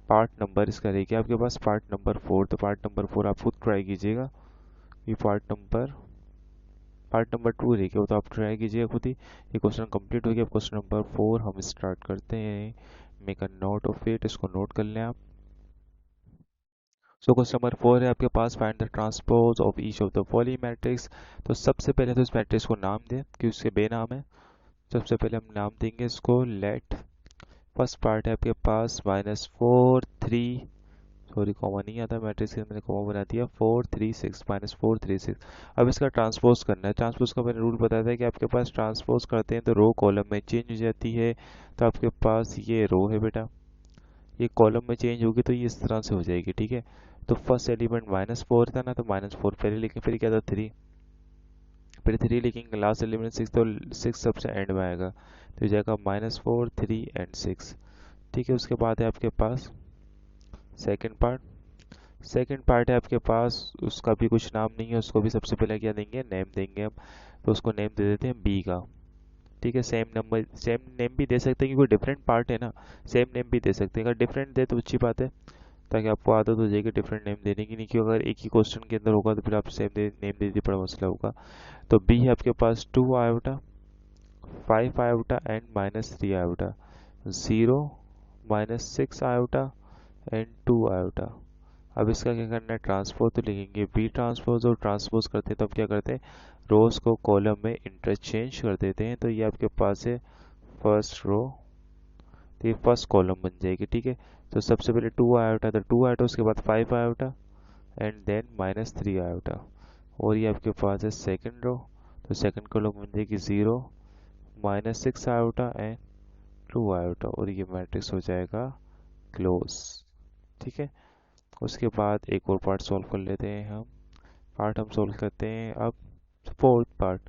पार्ट नंबर इसका रहेगी आपके पास पार्ट नंबर 4, तो पार्ट नंबर 4 आप खुद ट्राई कीजिएगा, ये पार्ट नंबर 2 रहेगी वो तो आप ट्राई कीजिएगा खुद ही। ये क्वेश्चन कंप्लीट हो गया। क्वेश्चन नंबर 4 हम स्टार्ट करते हैं, make a note of it, इसको नोट कर लें आप। सो क्वेश्चन नंबर 4 है आपके पास, find the transpose of each of the following matrix. तो सबसे पहले तो इस मैट्रिक्स को नाम दें कि उसके बेनाम है। सबसे पहले हम नाम देंगे इसको लेट, फर्स्ट पार्ट है आपके पास -4 3, सॉरी कॉमा नहीं आता मैट्रिक्स के अंदर, मैंने कॉमा बना दिया, 4 3 6 -4 3 6। अब इसका ट्रांसपोज करना है। ट्रांसपोज का मैंने रूल बताया था कि आपके पास ट्रांसपोज करते हैं तो रो कॉलम में चेंज हो जाती है, तो आपके पास ये रो है बेटा, ये कॉलम में चेंज होगी तो ये इस तरह से हो जाएगी। ठीक है, तो फर्स्ट एलिमेंट -4 था ना, तो -4 पहले लिखें, फिर क्या था 3, फिर 3 लिखेंगे, लास्ट एलिमेंट 6, तो 6 सबसे एंड में आएगा, तो जाएगा -4 3 एंड 6। ठीक है, उसके बाद है आपके पास सेकेंड पार्ट है आपके पास, उसका भी कुछ नाम नहीं है, उसको भी सबसे पहले क्या देंगे, नेम देंगे हम, तो उसको नेम दे देते हैं बी का। ठीक है, सेम नेम भी दे सकते हैं क्योंकि डिफरेंट पार्ट है ना, सेम नेम भी दे सकते हैं, अगर डिफरेंट दे तो अच्छी बात है, ताकि आपको आदत हो जाएगी डिफरेंट नेम देने की, नहीं कि अगर एक ही क्वेश्चन के अंदर होगा तो फिर आप सेम नेम दे दी बड़ा मसला होगा। तो बी है आपके पास 2 iota 5 iota and -3 iota, 0 -6 iota and 2 iota. अब इसका क्या करना है, ट्रांसपोज, तो लिखेंगे बी ट्रांसपोज, और ट्रांसपोज करते हैं तो अब क्या करते हैं, रोज को कॉलम में इंटरचेंज कर देते हैं, तो ये आपके पास है फर्स्ट रो, तो ये फर्स्ट कॉलम बन जाएगी। ठीक है, तो सबसे पहले 2 आयोटा, तो 2 आयोटा, उसके बाद 5 आयोटा एंड देन -3 आयोटा, और ये आपके पास है सेकंड रो। तो सेकंड कॉलम बन जाएगी 0 -6 आयोटा एंड 2 आयोटा, और ये मैट्रिक्स हो जाएगा क्लोज। ठीक है, उसके बाद एक और पार्ट सॉल्व कर लेते हैं हम। पार्ट हम सॉल्व करते हैं अब फोर्थ पार्ट,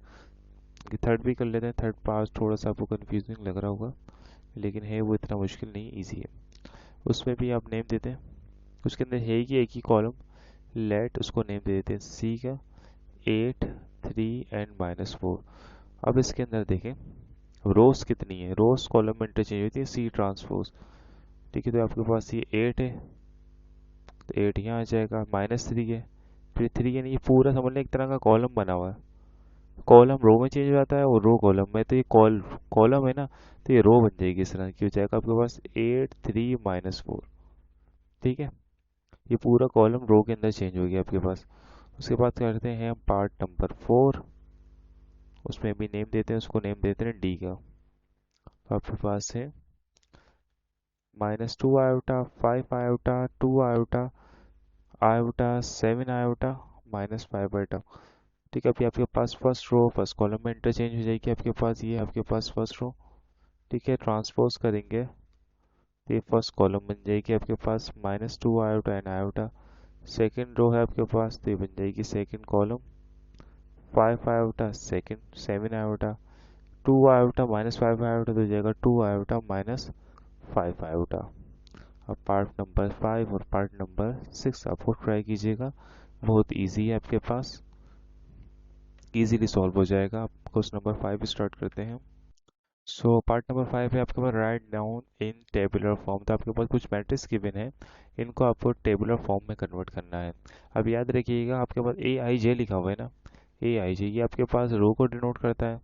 थर्ड भी कर लेते हैं। थर्ड पार्ट थोड़ा सा आपको कंफ्यूजिंग लग रहा होगा, लेकिन है वो इतना मुश्किल नहीं, इजी है। उसमें भी आप नेम देते हैं, उसके अंदर है कि एक ही कॉलम, लेट उसको नेम दे देते हैं सी का 8 3 एंड -4। अब इसके अंदर देखें रोज कितनी है, रोज कॉलम में इंटरचेंज होती है सी ट्रांसपोज। ठीक है, तो आपके पास ये 8 है, तो 8 यहाँ आ जाएगा, -3 है, फिर 3 यानी ये पूरा समझ लें एक तरह का कॉलम बना हुआ है। कॉलम रो में चेंज हो जाता है और रो कॉलम में, तो ये कॉलम है ना, तो ये रो बन जाएगी, इस तरह की हो जाएगा आपके पास 8 3 -4। ठीक है, ये पूरा कॉलम रो के अंदर चेंज हो गया आपके पास। उसके बाद करते हैं हम पार्ट नंबर 4, उसमें भी नेम देते हैं, उसको नेम देते हैं डी का। तो आपके पास है -2 iota, 5 iota, 2 iota, iota 7 iota, -5 iota. ठीक है, अभी आपके पास फर्स्ट रो फर्स्ट कॉलम में इंटरचेंज हो जाएगी आपके पास, ये आपके पास फर्स्ट रो। ठीक है, ट्रांसपोज करेंगे तो ये फर्स्ट कॉलम बन जाएगी आपके पास -2 iota and iota. Second row है आपके पास, तो ये बन जाएगी second column 5 iota second 7 iota, 2 iota -5 iota, तो हो जाएगा 2 आयोटा -5 आयोटा। अब पार्ट नंबर 5 और पार्ट नंबर 6 आपको ट्राई कीजिएगा, बहुत इजी है आपके पास, इजीली सॉल्व हो जाएगा। आप क्वेश्चन नंबर 5 स्टार्ट करते हैं। सो पार्ट नंबर 5 है आपके पास right down in tabular form. तो आपके पास कुछ मैट्रिक्स गिवन है, इनको आपको टेबुलर फॉर्म में कन्वर्ट करना है। अब याद रखिएगा आपके पास ए आई जे लिखा हुआ है ना, ए आई जे ये आपके पास रो को डिनोट करता है।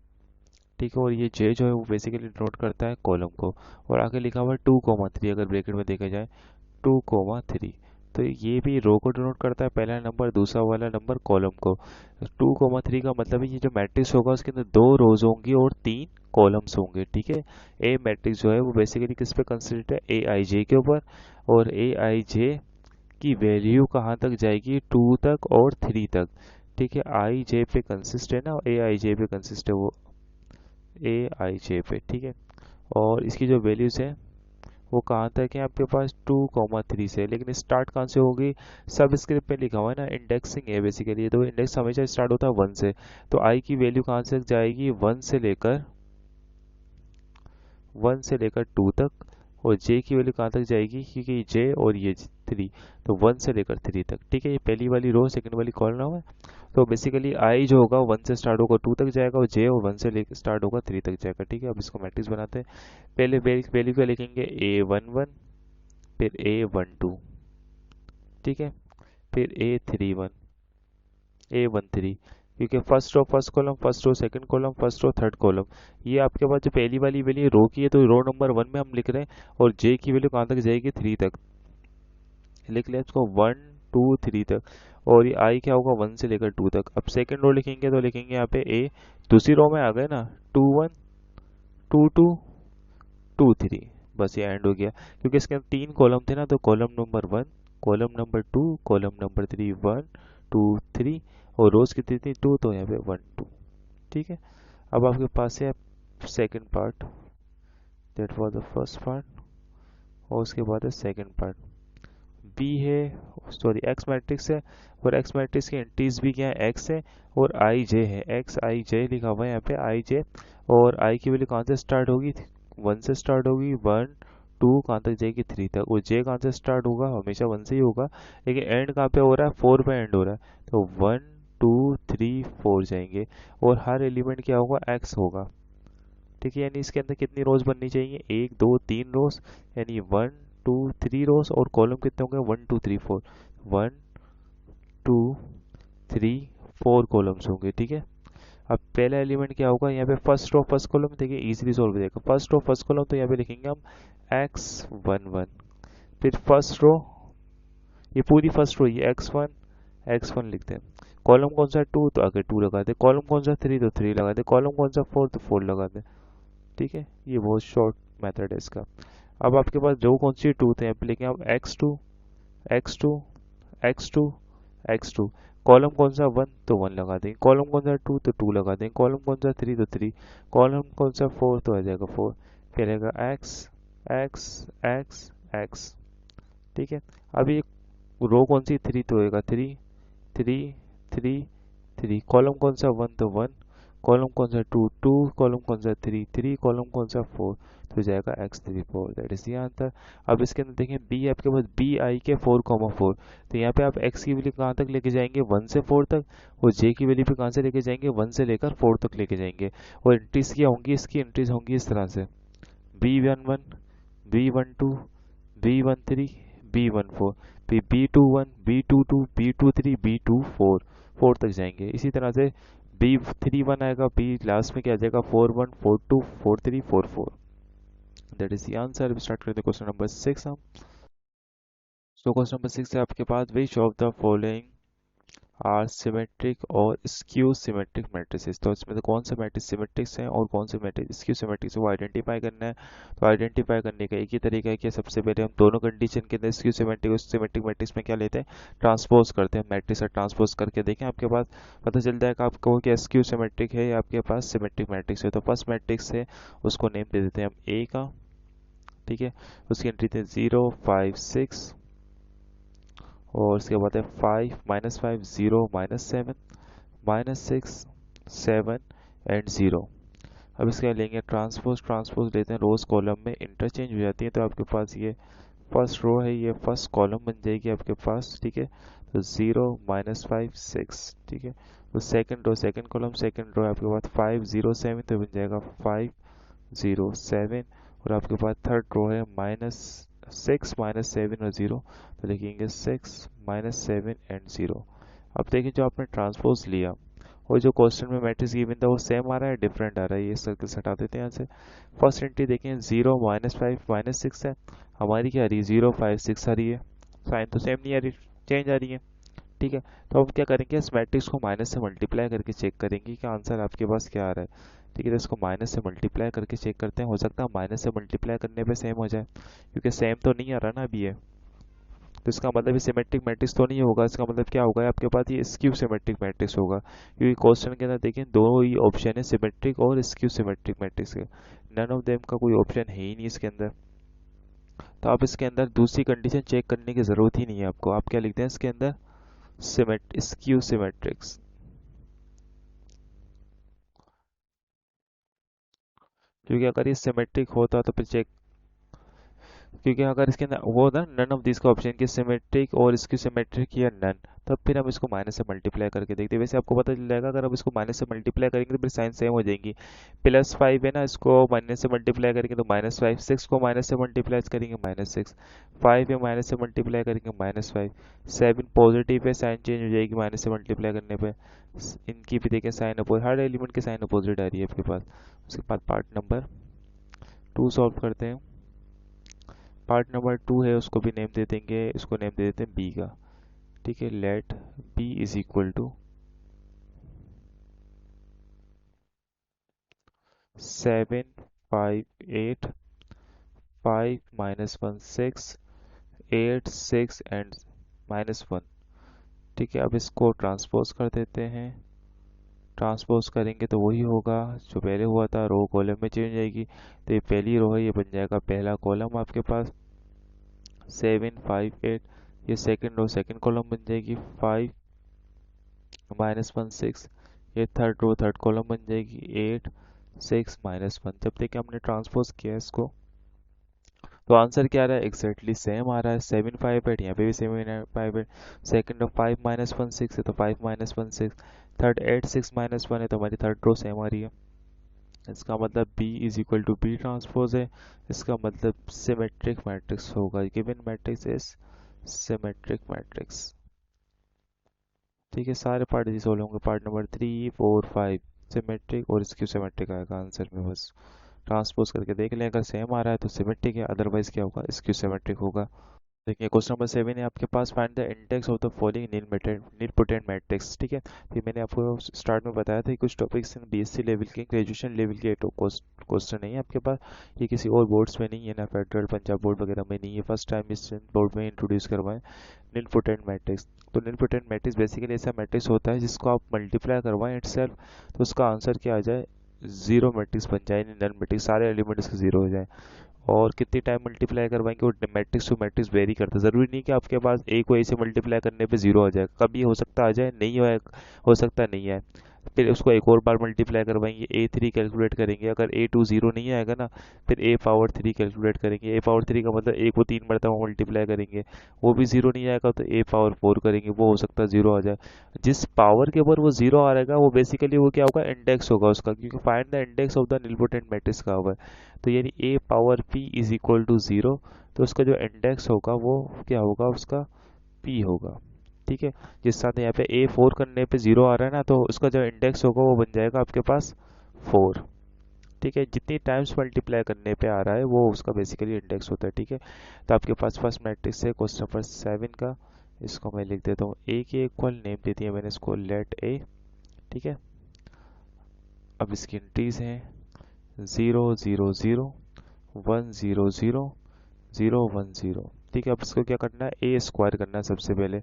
ठीक है, और ये जे जो है वो बेसिकली डिनोट करता है कॉलम को, और आगे लिखा हुआ है 2,3 अगर ब्रैकेट में देखा जाए 2,3, तो ये भी रो को डिनोट करता है पहला नंबर, दूसरा वाला नंबर कॉलम को। 2,3 का मतलब है ये जो मैट्रिक्स होगा उसके अंदर 2 रोज होंगी और 3 कॉलम्स होंगे। ठीक है, ए मैट्रिक्स जो है वो बेसिकली किस पे कंसिडर्ड है, ए आई जे के ऊपर, और ए आई जे की वैल्यू कहाँ तक जाएगी, 2 तक और 3 तक। ठीक है, आई जे पे कंसिस्ट है ना, ए आई जे पे कंसिस्ट है वो, ए आई जे पे। ठीक है, और इसकी जो वैल्यूज है वो कहाँ तक है आपके पास 2,3 से, लेकिन स्टार्ट कहाँ से होगी, सब स्क्रिप्ट में लिखा हुआ है ना, इंडेक्सिंग है बेसिकली, तो इंडेक्स हमेशा स्टार्ट होता है 1 से। तो आई की वैल्यू कहाँ से जाएगी, 1 से लेकर 2 तक, और जे की वैल्यू कहाँ तक जाएगी, क्योंकि जे और ये 3, तो 1 से लेकर 3 तक। ठीक है, ये पहली वाली रो सेकंड वाली कॉलम है। तो बेसिकली आई जो होगा 1 से स्टार्ट होगा 2 तक जाएगा, और जे और 1 से लेकर स्टार्ट होगा 3 तक जाएगा। ठीक है, अब इसको मैट्रिक्स बनाते हैं। पहले वैल्यू क्या लिखेंगे, A11, फिर A12, ठीक है, फिर A13, क्योंकि first row first column, first row second column, first row third column, ये आपके पास जो पहली वाली वैल्यू रो की है, तो रो नंबर 1 में हम लिख रहे हैं, और जे की वैल्यू कहाँ तक जाएगी, 3 तक, लिख लिया इसको 1 2 3 तक, और ये आई क्या होगा 1 से लेकर 2 तक। अब सेकंड रो लिखेंगे तो लिखेंगे यहाँ पे ए, दूसरी रो में आ गए ना 2 1 2 2 2 3, बस ये एंड हो गया, क्योंकि इसके अंदर 3 कॉलम थे ना, तो column number 1, column number 2, column number 3, 1 2 3, और रोज कितनी थी 2, तो यहाँ पे 1 2। ठीक है, अब आपके पास है second part, that was the first part, और उसके बाद है सेकंड पार्ट। बी है, सॉरी एक्स मैट्रिक्स है, और एक्स मैट्रिक्स के एंटीज भी क्या है, एक्स है और आई जे है, एक्स आई जे लिखा हुआ है यहाँ पे आई जे, और आई की वैल्यू कहाँ से स्टार्ट होगी, 1 से स्टार्ट होगी, 1 2 कहाँ तक जाएगी 3 तक, और जे कहाँ से स्टार्ट होगा, हमेशा 1 से ही होगा, लेकिन एंड कहाँ पे हो रहा है, 4 पे एंड हो रहा है, तो 1 2 3 4 जाएंगे, और हर एलिमेंट क्या होगा, एक्स होगा। ठीक है, यानी इसके अंदर कितनी रोज बननी चाहिए, 1 2 3 रोज, यानी 1 2 3 रोज, और कॉलम कितने होंगे, 1 2 3 4, 1 2 3 4 कॉलम्स होंगे। ठीक है, अब पहला एलिमेंट क्या होगा, यहाँ पे फर्स्ट रो फर्स्ट कॉलम, देखिए इजीली सॉल्व हो जाएगा, फर्स्ट रो फर्स्ट कॉलम, तो यहाँ पे लिखेंगे हम x11, फिर फर्स्ट रो, ये पूरी फर्स्ट रो ये x1 लिखते हैं, कॉलम कौन सा 2, तो आगे 2 लगा दे, कॉलम कौन सा 3, तो 3 लगा दे, कॉलम कौन सा 4, तो 4 लगा दे। ठीक है, ये बहुत शॉर्ट मेथड है इसका। अब आपके पास जो कौन सी ट्रूथ है यहाँ पे लिखें आप x2 x2 x2 x2। Column कौन सा 1 तो 1 लगा देंगे, कॉलम कौन सा 2 तो 2 लगा देंगे, कॉलम कौन सा 3 तो 3, कॉलम कौन सा 4 तो आ जाएगा 4। फिर रहेगा x x x x। ठीक है। अब ये रो कौन सी 3 तो होएगा 3 3 3 3, कॉलम कौन सा 1 तो 1, कॉलम कौन सा 2 2, कॉलम कौन सा 3 3, कॉलम कौन सा 4 तो हो जाएगा x34, that is the answer. अब इसके अंदर देखें बी आपके पास बी आई के 4,4, तो यहाँ पे आप x की वैल्यू कहाँ तक लेके जाएंगे 1 से 4 तक, और j की वैल्यू भी कहाँ से लेके जाएंगे 1 से लेकर 4 तक लेके जाएंगे। और एंट्रीज क्या होंगी, इसकी एंट्रीज होंगी इस तरह से B11 B12 B13 B14, फिर B21 B22 B23 B24 4 तक जाएंगे। इसी तरह से B31 आएगा, B लास्ट में क्या आ जाएगा 41 42 43 44, that is the answer. Start करते हैं क्वेश्चन नंबर 6 हम। सो क्वेश्चन नंबर 6 है आपके पास, which of the following are symmetric और स्क्यू सिमेट्रिक मैट्रिसेस। तो इसमें से कौन से मैट्रिक्स सिमेट्रिक्स हैं और कौन से मैट्रिक्स स्क्यू सिमेट्रिक्स है वो आइडेंटिफाई करना है। तो आइडेंटिफाई करने का एक ही तरीका है कि सबसे पहले हम दोनों कंडीशन के अंदर स्क्यू सिमेट्रिक और सिमेट्रिक मैट्रिक्स में क्या लेते हैं, ट्रांसपोज करते हैं, मैट्रिक्स और ट्रांसपोज करके देखें आपके पास पता चल जाएगा आपको कि स्क्यू सिमेट्रिक है या आपके पास सिमेट्रिक मैट्रिक्स है। तो फर्स्ट मैट्रिक्स है उसको नेम दे देते हैं हम ए का। ठीक है। उसकी एंट्री थे 0 5 6, और उसके बाद है 5 -5 0 -7 -6 7 एंड 0। अब इसके लेंगे ट्रांसपोज, ट्रांसपोज लेते हैं रोज कॉलम में इंटरचेंज हो जाती है, तो आपके पास ये फर्स्ट रो है, ये फर्स्ट कॉलम बन जाएगी आपके पास। ठीक है। तो 0 -5 6। ठीक है। तो second row second column second row आपके पास 5 0 7, तो बन जाएगा 5 0 7। और आपके पास थर्ड रो है -6 -7 और 0, तो लिखेंगे 6 -7 एंड 0। अब देखिए जो आपने ट्रांसपोज लिया और जो क्वेश्चन में मैट्रिक्स गिवन था वो सेम आ रहा है डिफरेंट आ रहा है, ये सर्कल हटा देते हैं यहाँ से। फर्स्ट एंट्री देखें 0 -5 -6 है, हमारी क्या आ रही है 0 5 6 आ रही है, साइन तो सेम नहीं आ रही, चेंज आ रही है। ठीक है। तो अब क्या करेंगे, इस मैट्रिक्स को माइनस से मल्टीप्लाई करके चेक करेंगे कि आंसर आपके पास क्या आ रहा है। ठीक है। तो इसको माइनस से मल्टीप्लाई करके चेक करते हैं, हो सकता है माइनस से मल्टीप्लाई करने पे सेम हो जाए, क्योंकि सेम तो नहीं आ रहा ना अभी ये। तो इसका मतलब ये सिमेट्रिक मैट्रिक्स तो नहीं होगा, इसका मतलब क्या होगा आपके पास ये स्क्यू सिमेट्रिक मैट्रिक्स होगा, क्योंकि क्वेश्चन के अंदर देखें दो ही ऑप्शन है सिमेट्रिक और स्क्यू सिमेट्रिक मैट्रिक्स के, नन ऑफ देम का कोई ऑप्शन है ही नहीं इसके अंदर। तो आप इसके अंदर दूसरी कंडीशन चेक करने की ज़रूरत ही नहीं है आपको, आप क्या लिखते हैं इसके अंदर स्क्यू सिमेट्रिक्स। क्योंकि अगर ये सिमेट्रिक होता तो फिर चेक, क्योंकि अगर इसके अंदर वो ना नन ऑफ दिस का ऑप्शन की सिमेट्रिक और इसकी सिमेट्रिक या नन, तब फिर हम इसको माइनस से मल्टीप्लाई करके देखते हैं। वैसे आपको पता चल जाएगा अगर हम इसको माइनस से मल्टीप्लाई करेंगे तो फिर साइन सेम हो जाएंगी। +5 है ना, इसको माइनस से मल्टीप्लाई करेंगे तो -5, 6 को माइनस से मल्टीप्लाई करेंगे -6, 5 है माइनस से मल्टीप्लाई करेंगे -5, 7 पॉजिटिव है साइन चेंज हो जाएगी माइनस से मल्टीप्लाई करने पर। इनकी भी देखें साइन अपोजिट, हर एलिमेंट के साइन अपोजिट आ रही है आपके पास। उसके बाद पार्ट नंबर 2 सॉल्व करते हैं। पार्ट नंबर 2 है उसको भी नेम दे देंगे, इसको नेम दे देते हैं बी का। ठीक है। Let B is equal to 7 5 8 5 -1 6 8 6 and -1। ठीक है। अब इसको ट्रांसपोज कर देते हैं, ट्रांसपोज करेंगे तो वही होगा जो पहले हुआ था, रो कॉलम में चेंज जाएगी। तो ये पहली रो है, ये बन जाएगा पहला कॉलम आपके पास 7 5 8, ये सेकंड रो सेकंड कॉलम बन जाएगी 5 -1 6, ये थर्ड रो थर्ड कॉलम बन जाएगी 8 6 -1। जब तक हमने ट्रांसपोज किया इसको तो आंसर क्या आ रहा है, एग्जैक्टली सेम आ रहा है 7 5 8, यहाँ पे भी 7 5 8। सेकंड रो 5 -1 6 है तो 5 -1 6, थर्ड 8 6 -1 है तो हमारी थर्ड रो सेम आ रही है। इसका मतलब B is equal to B transpose है, इसका मतलब सिमेट्रिक मैट्रिक्स होगा, given matrix is symmetric matrix. ठीक है। सारे पार्ट इसी सोल्व होंगे, पार्ट नंबर 3 4 5 सिमेट्रिक और स्क्यू सिमेट्रिक आएगा आंसर में। बस ट्रांसपोज करके देख लें, अगर सेम आ रहा है तो सिमेट्रिक है, अदरवाइज क्या होगा स्क्यू सिमेट्रिक होगा। देखिए क्वेश्चन नंबर 7 है आपके पास, find the index of the following nilpotent matrix. ठीक है, तो मैंने आपको स्टार्ट में बताया था कि कुछ टॉपिक्स बीएससी लेवल के, ग्रेजुएशन लेवल के क्वेश्चन नहीं है आपके पास। ये किसी और बोर्ड्स में नहीं है ना, फेडरल पंजाब बोर्ड वगैरह में नहीं है, फर्स्ट टाइम इस बोर्ड में इंट्रोड्यूस करवाएं नीलपोटेंट मैट्रिक्स। तो नीलपोटेंट मैट्रिक्स बेसिकली ऐसा मैट्रिक्स होता है जिसको आप मल्टीप्लाई करवाएं इटसेल्फ, तो उसका आंसर क्या आ जाए, जीरो मैट्रिक्स बन जाए, नल मैट्रिक्स, सारे एलिमेंट इसके जीरो हो जाए। और कितनी टाइम मल्टीप्लाई करवाएंगे वो मैट्रिक्स टू मैट्रिक्स वेरी करता है, ज़रूरी नहीं कि आपके पास ए को ए से मल्टीप्लाई करने पे जीरो आ जाए, कभी हो सकता आ जाए, नहीं हो सकता नहीं आए। फिर उसको एक और बार मल्टीप्लाई करवाएंगे, ए थ्री कैलकुलेट करेंगे, अगर ए टू जीरो नहीं आएगा ना, फिर ए पावर थ्री कैलकुलेट करेंगे, ए पावर थ्री का मतलब ए को तीन मरतबा मल्टीप्लाई करेंगे, वो भी जीरो नहीं आएगा तो ए पावर फोर करेंगे, वो हो सकता है जीरो आ जाए। जिस पावर के ऊपर वो जीरो आ रहेगा वो बेसिकली वो क्या होगा, इंडेक्स होगा उसका, क्योंकि find the index of the nilpotent matrix का हुआ है। तो यानी A power P is equal to zero, तो उसका जो इंडेक्स होगा वो क्या होगा, उसका पी होगा। ठीक है, जिस साथ यहाँ पे ए फोर करने पे ज़ीरो आ रहा है ना, तो उसका जो इंडेक्स होगा वो बन जाएगा आपके पास फोर। ठीक है, जितनी टाइम्स मल्टीप्लाई करने पे आ रहा है वो उसका बेसिकली इंडेक्स होता है। ठीक है, तो आपके पास फर्स्ट मैट्रिक्स है क्वेश्चन नंबर 7 का, इसको मैं लिख देता हूँ, ए के इक्वल नेम दे दिया मैंने इसको लेट ए। ठीक है, अब इसकी एंट्रीज हैं 0 0 0 1 0 0 0 1 0। ठीक है, अब इसको क्या करना है, ए स्क्वायर करना है सबसे पहले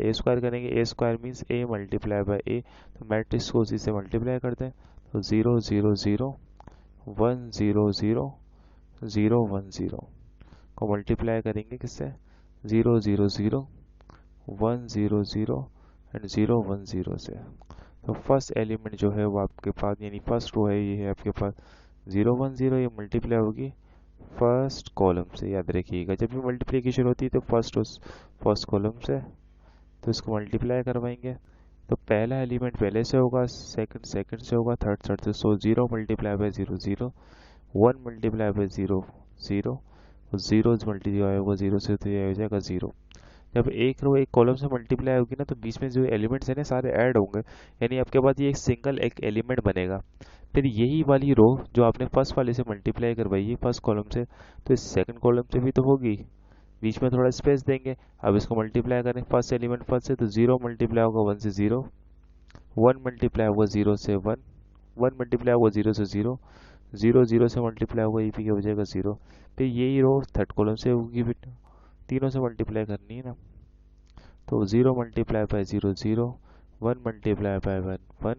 ए स्क्वायर करेंगे, A square means A multiply by A, तो मैट्रिक्स को उसी से मल्टीप्लाई करते हैं। तो 0 0 0 1 0 0 0 1 0 को मल्टीप्लाई करेंगे किससे, 0 0 0 1 0 0 एंड 0 1 0 से। तो फर्स्ट एलिमेंट जो है वो आपके पास, यानी फर्स्ट रो है, ये है आपके पास 0 1 0, ये मल्टीप्लाई होगी फर्स्ट कॉलम से, याद रखिएगा जब भी मल्टीप्लिकेशन होती है तो फर्स्ट कॉलम से, तो इसको मल्टीप्लाई करवाएंगे। तो पहला एलिमेंट पहले से होगा, सेकंड सेकंड से होगा, थर्ड थर्ड से। सो 0 multiply by 0 0, 1 multiply by 0 0, zero multiply होगा 0 से, तो ये हो जाएगा 0। जब एक रो एक कॉलम से मल्टीप्लाई होगी ना, तो बीच में जो एलिमेंट्स है ना सारे ऐड होंगे, यानी आपके पास ये एक सिंगल एक एलिमेंट बनेगा। फिर यही वाली रो जो आपने फर्स्ट वाले से मल्टीप्लाई करवाई है फर्स्ट कॉलम से, तो इस सेकंड कॉलम से भी तो होगी, बीच में थोड़ा स्पेस देंगे। अब इसको मल्टीप्लाई करें फर्स्ट एलिमेंट फर्स्ट से, तो 0 मल्टीप्लाई होगा 1 से 0, 1 मल्टीप्लाई होगा 0 से 1, 1 मल्टीप्लाई होगा 0 से 0, 0 0 से मल्टीप्लाई होगा, ये भी हो जाएगा 0। फिर यही रो थर्ड कॉलम से होगी, फिर तीनों से मल्टीप्लाई करनी है ना, तो 0 multiply by 0 0, 1 multiply by 1 1,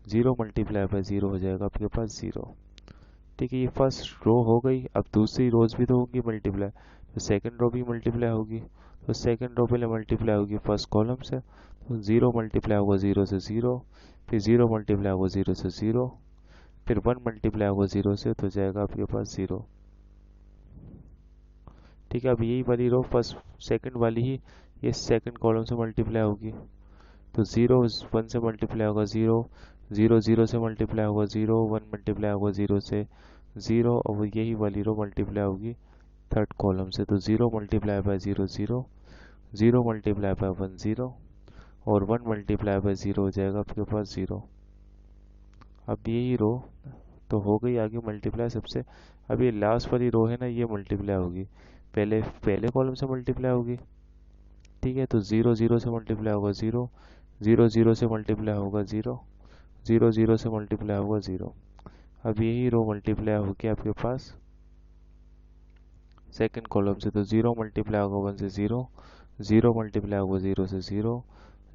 0 multiply by 0 हो जाएगा आपके पास 0। ठीक है, ये फर्स्ट रो हो गई। अब दूसरी रोज भी तो होंगी मल्टीप्लाई, तो सेकंड रो भी मल्टीप्लाई होगी, तो सेकंड रो पहले मल्टीप्लाई होगी फर्स्ट कॉलम से, तो 0 मल्टीप्लाई होगा 0 से 0, फिर 0 मल्टीप्लाई होगा 0 से 0, फिर 1 मल्टीप्लाई होगा 0 से, तो जाएगा आपके पास 0। ठीक है, अब यही वाली रो फर्स्ट सेकंड वाली ही ये सेकंड कॉलम से मल्टीप्लाई होगी, तो 0 1 से मल्टीप्लाई होगा 0, 0 0 से मल्टीप्लाई होगा 0, 1 मल्टीप्लाई होगा 0 से 0, और यही वाली रो मल्टीप्लाई होगी थर्ड कॉलम से, तो 0 मल्टीप्लाई बाय 0 0, 0 मल्टीप्लाई बाय 1 0, और 1 मल्टीप्लाई बाय 0 हो जाएगा आपके पास 0। अब यही रो तो हो गई आगे मल्टीप्लाई सबसे। अब ये लास्ट वाली रो है ना, ये मल्टीप्लाई होगी, पहले पहले कॉलम से मल्टीप्लाई होगी। ठीक है, तो 0 0 से मल्टीप्लाई होगा 0, 0 0 से मल्टीप्लाई होगा 0, 0 0 से मल्टीप्लाई होगा 0। अब यही रो मल्टीप्लाई होगी आपके पास सेकंड कॉलम से, तो 0 मल्टीप्लाई होगा 1 से 0, 0 मल्टीप्लाई होगा 0 से 0,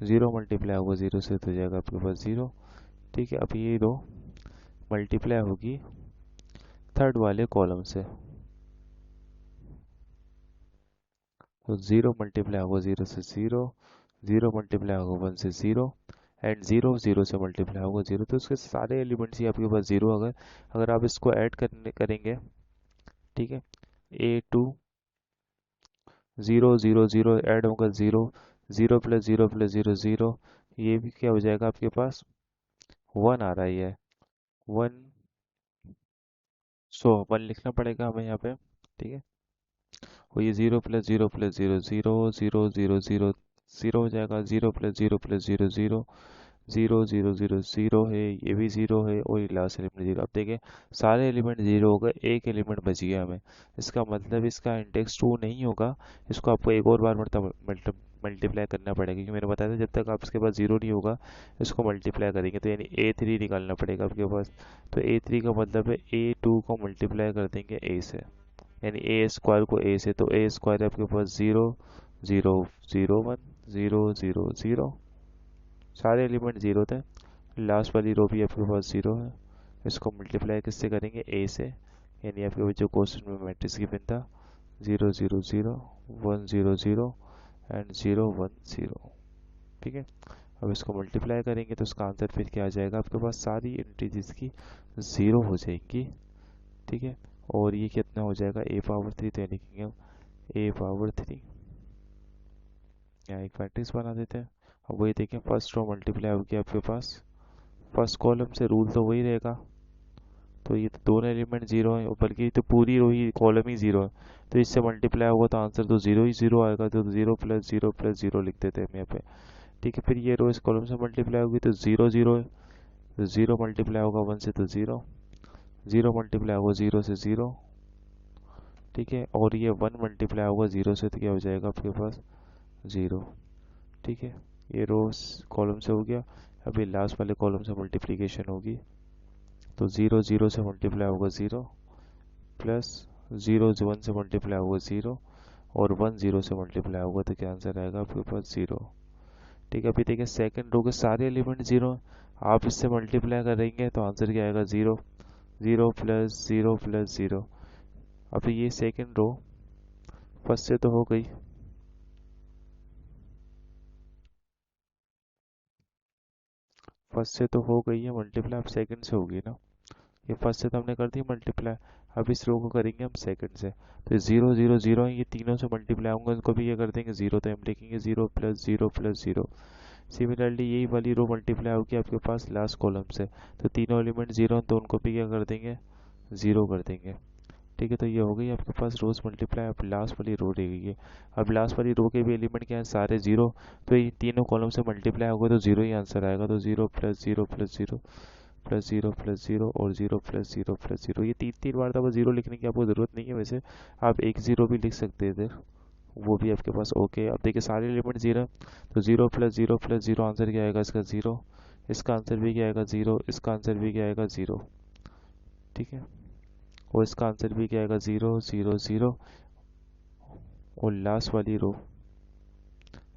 0 मल्टीप्लाई होगा 0 से, तो जाएगा आपके पास 0। ठीक है, अब ये रो मल्टीप्लाई होगी थर्ड वाले कॉलम से, तो 0 मल्टीप्लाई होगा 0 से 0, 0 मल्टीप्लाई होगा 1 से 0, एंड 0 0 से मल्टीप्लाई होगा 0, तो उसके सारे एलिमेंट्स ही आपके पास 0। अगर अगर आप इसको ऐड करने करेंगे, ठीक है, A2 0 0 0 ऐड होगा 0, 0 प्लस 0 प्लस 0 0, ये भी क्या हो जाएगा आपके पास 1 आ रहा है, ये 1, सो 1 लिखना पड़ेगा हमें यहाँ पे। ठीक है, और ये 0 प्लस 0 प्लस 0 0, 0 0 0 0 हो जाएगा, 0 plus 0 plus 0 0, zero zero zero zero है, ये भी जीरो है और ये लास्ट एलिमेंट जीरो। अब देखें सारे एलिमेंट जीरो हो गए, एक एलिमेंट बच गया हमें। इसका मतलब इसका इंडेक्स टू नहीं होगा। इसको आपको एक और बार मल्टीप्लाई करना पड़ेगा, क्योंकि मैंने बताया था जब तक आपके पास जीरो नहीं होगा इसको मल्टीप्लाई करेंगे, तो यानी ए थ्री निकालना पड़ेगा आपके पास। तो ए थ्री का मतलब है ए टू को मल्टीप्लाई कर देंगे ए से, यानी ए स्क्वायर को ए से, तो ए स्क्वायर आपके पास zero zero zero one zero zero zero, सारे एलिमेंट जीरो थे। लास्ट वाली रो भी आपके पास जीरो है। इसको मल्टीप्लाई किससे करेंगे, ए से, यानी आपके पास जो क्वेश्चन में मैट्रिक्स गिवन था zero zero zero one zero zero and zero one zero. ठीक है, अब इसको मल्टीप्लाई करेंगे तो इसका आंसर फिर क्या आ जाएगा, आपके पास सारी इंटीजर्स की ज़ीरो हो जाएंगी। ठीक है, और ये कितना हो जाएगा ए पावर थ्री, तो ये लिखेंगे हम ए पावर थ्री। यहाँ एक मैट्रिक्स बना देते हैं। अब वही देखें फर्स्ट रो मल्टीप्लाई होगी आपके पास, फर्स्ट कॉलम से रूल तो वही रहेगा। तो ये तो दोनों एलिमेंट जीरो है, बल्कि तो पूरी रो ही कॉलम ही जीरो है, तो इससे मल्टीप्लाई होगा तो आंसर तो जीरो ही जीरो आएगा। तो जीरो प्लस जीरो लिख देते हैं हम यहाँ पे। ठीक है, फिर ये रो इस कॉलम से मल्टीप्लाई होगी तो जीरो जीरो है, तो जीरो मल्टीप्लाई होगा वन से तो जीरो, जीरो मल्टीप्लाई होगा जीरो से जीरो। ठीक है, और ये वन मल्टीप्लाई होगा जीरो से, तो क्या हो जाएगा आपके पास जीरो। ठीक है, ये रो कॉलम से हो गया। अभी लास्ट वाले कॉलम से मल्टीप्लिकेशन होगी, तो जीरो जीरो से मल्टीप्लाई होगा जीरो, प्लस जीरो वन से मल्टीप्लाई होगा जीरो, और वन जीरो से मल्टीप्लाई होगा, तो क्या आंसर आएगा आपके पास जीरो। ठीक है, अभी देखिए सेकंड रो के सारे एलिमेंट जीरो, आप इससे मल्टीप्लाई करेंगे तो आंसर क्या आएगा zero, zero plus zero plus zero. अभी ये सेकंड रो फर्स्ट से तो हो गई, फर्स्ट से तो हो गई है मल्टीप्लाई, अब सेकंड से होगी ना। ये फर्स्ट से तो हमने कर दी मल्टीप्लाई, अब इस रो को करेंगे हम सेकंड से। तो जीरो जीरो जीरो ये तीनों से मल्टीप्लाई होंगे, उनको भी ये कर देंगे जीरो, तो हम लिखेंगे zero plus zero plus zero. Similarly यही वाली रो मल्टीप्लाई होगी आपके पास लास्ट कॉलम से, तो तीनों एलिमेंट जीरो हैं तो उनको भी क्या कर देंगे, जीरो कर देंगे। ठीक है, तो ये हो गई आपके पास रोज मल्टीप्लाई। अब लास्ट वाली रो रह गई है, अब लास्ट वाली रो के भी एलिमेंट क्या है, सारे जीरो, तो ये तीनों कॉलम से मल्टीप्लाई होगा तो जीरो ही आंसर आएगा। तो zero plus zero plus zero plus zero plus zero और zero plus zero plus zero, ये तीन तीन बार था, बस जीरो लिखने की आपको ज़रूरत नहीं है। वैसे आप एक जीरो भी लिख सकते थे, वो भी आपके पास ओके। अब देखिए सारे एलिमेंट जीरो, तो जीरो प्लस जीरो आंसर क्या आएगा इसका जीरो, इसका आंसर भी क्या आएगा जीरो, इसका आंसर भी क्या आएगा जीरो। ठीक है, और इसका आंसर भी क्या आएगा जीरो जीरो जीरो, और लास्ट वाली रो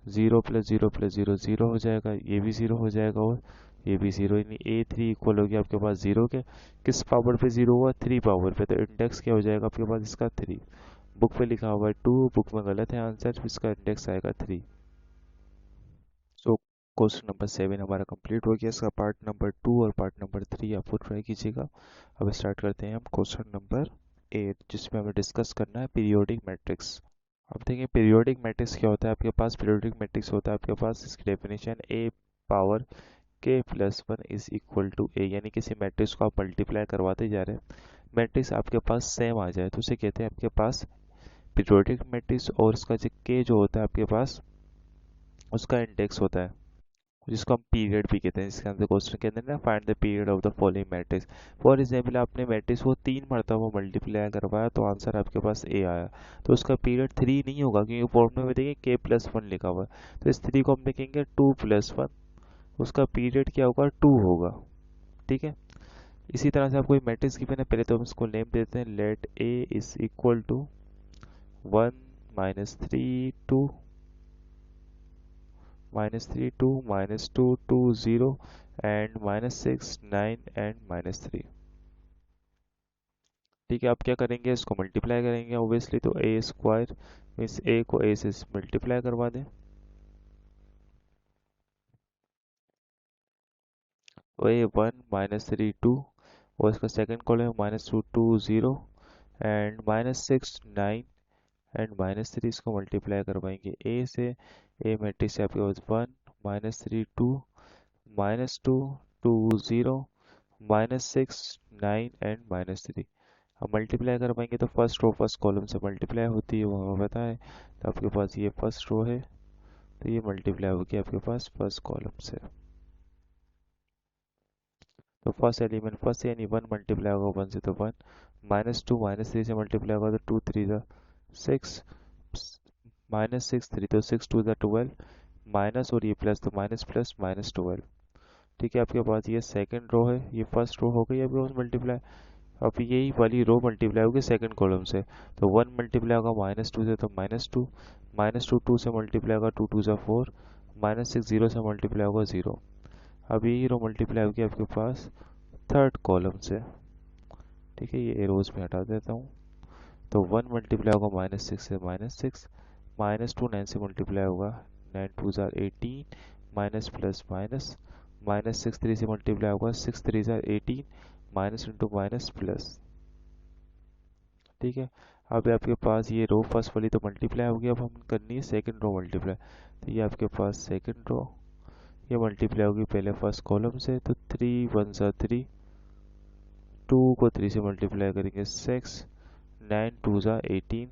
जीरो प्लस जीरो जीरो हो जाएगा, ये भी जीरो हो जाएगा और ये भी जीरो, यानी ए थ्री इक्वल हो गया आपके पास जीरो के, किस पावर पे जीरो हुआ, थ्री पावर पे, तो इंडेक्स क्या हो जाएगा आपके पास इसका थ्री। बुक पे लिखा हुआ है टू, बुक में गलत है आंसर, इसका इंडेक्स आएगा थ्री। सो क्वेश्चन नंबर सेवन हमारा कंप्लीट हो गया, इसका पार्ट नंबर टू और पार्ट नंबर थ्री आपको ट्राई कीजिएगा। अब स्टार्ट करते हैं हम क्वेश्चन नंबर एट, जिसमें हमें डिस्कस करना है पीरियोडिक मैट्रिक्स। अब देखिए पीरियोडिक मैट्रिक्स क्या होता है आपके पास, पीरियोडिक मैट्रिक्स होता है आपके पास, इसकी डेफिनेशन ए पावर के plus one is equal to A, यानी किसी मैट्रिक्स को आप मल्टीप्लाई करवाते जा रहे हैं, मैट्रिक्स आपके पास सेम आ जाए तो उसे कहते हैं आपके पास पीरियोडिक मैट्रिक्स। और इसका जो के जो होता है आपके पास उसका इंडेक्स होता है, जिसको हम पीरियड भी कहते हैं। इसके अंदर क्वेश्चन के अंदर ना find the period of the following matrix. For example आपने मैट्रिक्स को तीन मरतबा मल्टीप्लाई करवाया तो आंसर आपके पास ए आया, तो उसका पीरियड थ्री नहीं होगा, क्योंकि फॉर्मूले में देखिए के प्लस वन लिखा हुआ है, तो इस थ्री को हम देखेंगे टू प्लस वन, उसका पीरियड क्या होगा टू होगा। ठीक है, इसी तरह से आपको मैट्रिक्स गिवन है, पहले तो हम इसको नेम देते हैं, let A is equal to one minus three two minus two two zero and minus six nine and minus three. ठीक है, आप क्या करेंगे इसको मल्टीप्लाई करेंगे ऑब्वियसली, तो ए स्क्वायर मीन्स ए को ए से मल्टीप्लाई करवा दें, तो A one minus three two, और इसका second column minus two two zero and minus six nine and minus three, इसको मल्टीप्लाई करवाएंगे ए से, ए मैट्रिक्स आपके पास one minus three two minus two two zero minus six nine and minus three. हम मल्टीप्लाई करवाएंगे तो फर्स्ट रो फर्स्ट कॉलम से मल्टीप्लाई होती है, वो हमें पता है, तो आपके पास ये फर्स्ट रो है, तो ये मल्टीप्लाई होगी आपके पास फर्स्ट कॉलम से। तो फर्स्ट एलिमेंट फर्स्ट से यानी 1 मल्टीप्लाई होगा 1 से तो 1, -2 -3 से मल्टीप्लाई होगा तो 2 3 ज़ा 6, -6 3 तो 6 2 ज़ा 12, माइनस और ये प्लस तो माइनस प्लस -12। ठीक है, आपके पास ये सेकंड रो है, ये फर्स्ट रो हो गई अभी रोज मल्टीप्लाई। अब यही वाली रो मल्टीप्लाई होगी सेकंड कॉलम से, तो 1 मल्टीप्लाई होगा -2 से तो -2, -2 2 से मल्टीप्लाई होगा 2 2 ज़ा 4, -6 0 से मल्टीप्लाई होगा 0। अब यही रो मल्टीप्लाई होगी आपके पास थर्ड कॉलम से। ठीक है, ये रोज में हटा देता हूँ। तो 1 मल्टीप्लाई होगा -6 से -6, -2 9 से मल्टीप्लाई होगा 9 2 ज़ा 18, माइनस प्लस माइनस, -6 3 से मल्टीप्लाई होगा 6 3 ज़ा 18, माइनस इंटू माइनस प्लस। ठीक है, अब आपके पास ये रो फर्स्ट वाली तो मल्टीप्लाई होगी, अब हम करनी है सेकंड रो मल्टीप्लाई। तो ये आपके पास सेकंड रो, ये मल्टीप्लाई होगी पहले फर्स्ट कॉलम से, तो 3 1 ज़ा 3, 2 को 3 से मल्टीप्लाई करेंगे 6, 9 2 ज़ा 18।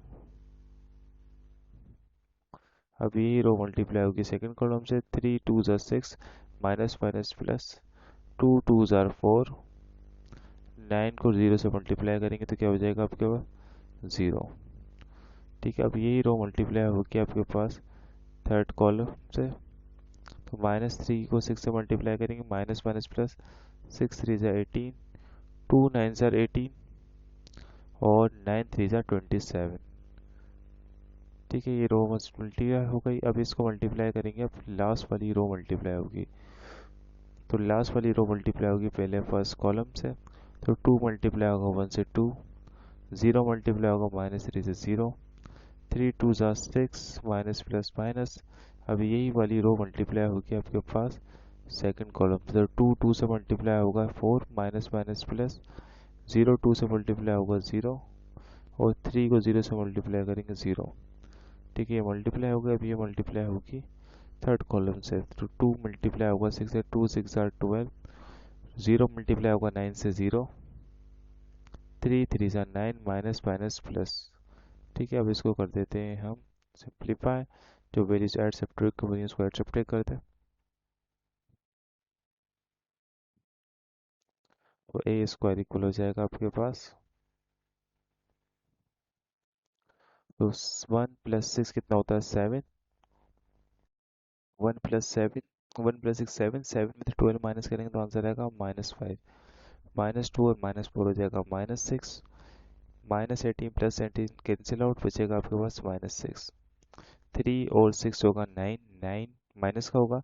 अब ये रो मल्टीप्लाई होगी सेकंड कॉलम से, 3 2 ज़ा 6, माइनस माइनस प्लस, 2 2 ज़ा 4, 9 को 0 से मल्टीप्लाई करेंगे तो क्या हो जाएगा आपके पास 0। ठीक है, अब यही रो मल्टीप्लाई होगी आपके पास थर्ड कॉलम से, तो -3 को 6 से मल्टीप्लाई करेंगे, माइनस माइनस प्लस, 6 3 ज़ा 18, 2 9 ज़ा 18 और 9 3 ज़ा 27। ठीक है, ये रो मल्टीप्लाई हो गई। अब इसको मल्टीप्लाई करेंगे, अब लास्ट वाली रो मल्टीप्लाई होगी। तो लास्ट वाली रो मल्टीप्लाई होगी पहले फर्स्ट कॉलम से, तो 2 मल्टीप्लाई होगा 1 से 2, 0 मल्टीप्लाई होगा -3 से 0, 3 2 ज़ा 6, माइनस प्लस माइनस। अब यही वाली रो मल्टीप्लाई होगी आपके पास सेकंड कॉलम से, तो 2 2 से मल्टीप्लाई होगा 4, माइनस माइनस प्लस, 0 2 से मल्टीप्लाई होगा 0 और 3 को 0 से मल्टीप्लाई करेंगे 0। ठीक है, ये मल्टीप्लाई होगा। अब ये मल्टीप्लाई होगी थर्ड कॉलम से, तो 2 मल्टीप्लाई होगा 6 से, 2 6 ज़ा 12, 0 मल्टीप्लाई होगा 9 से 0, 3 3 ज़ा 9, माइनस माइनस प्लस। ठीक है, अब इसको कर देते हैं हम सिंप्लीफाई, जो वेरियस एड सब्ट्रैक्ट को वेरियस को एड सब्ट्रैक्ट करते हैं, तो ए स्क्वायर इक्वल हो जाएगा आपके पास, तो 1 प्लस 6 कितना होता है 7, 1 प्लस 7, 1 प्लस 6 7, 7 में से 12 माइनस करेंगे तो आंसर आएगा -5, -2 और -4 हो जाएगा -6, -18 प्लस 18 कैंसिल आउट, बचेगा आपके पास -6, 3 और 6 होगा 9, 9 माइनस का होगा,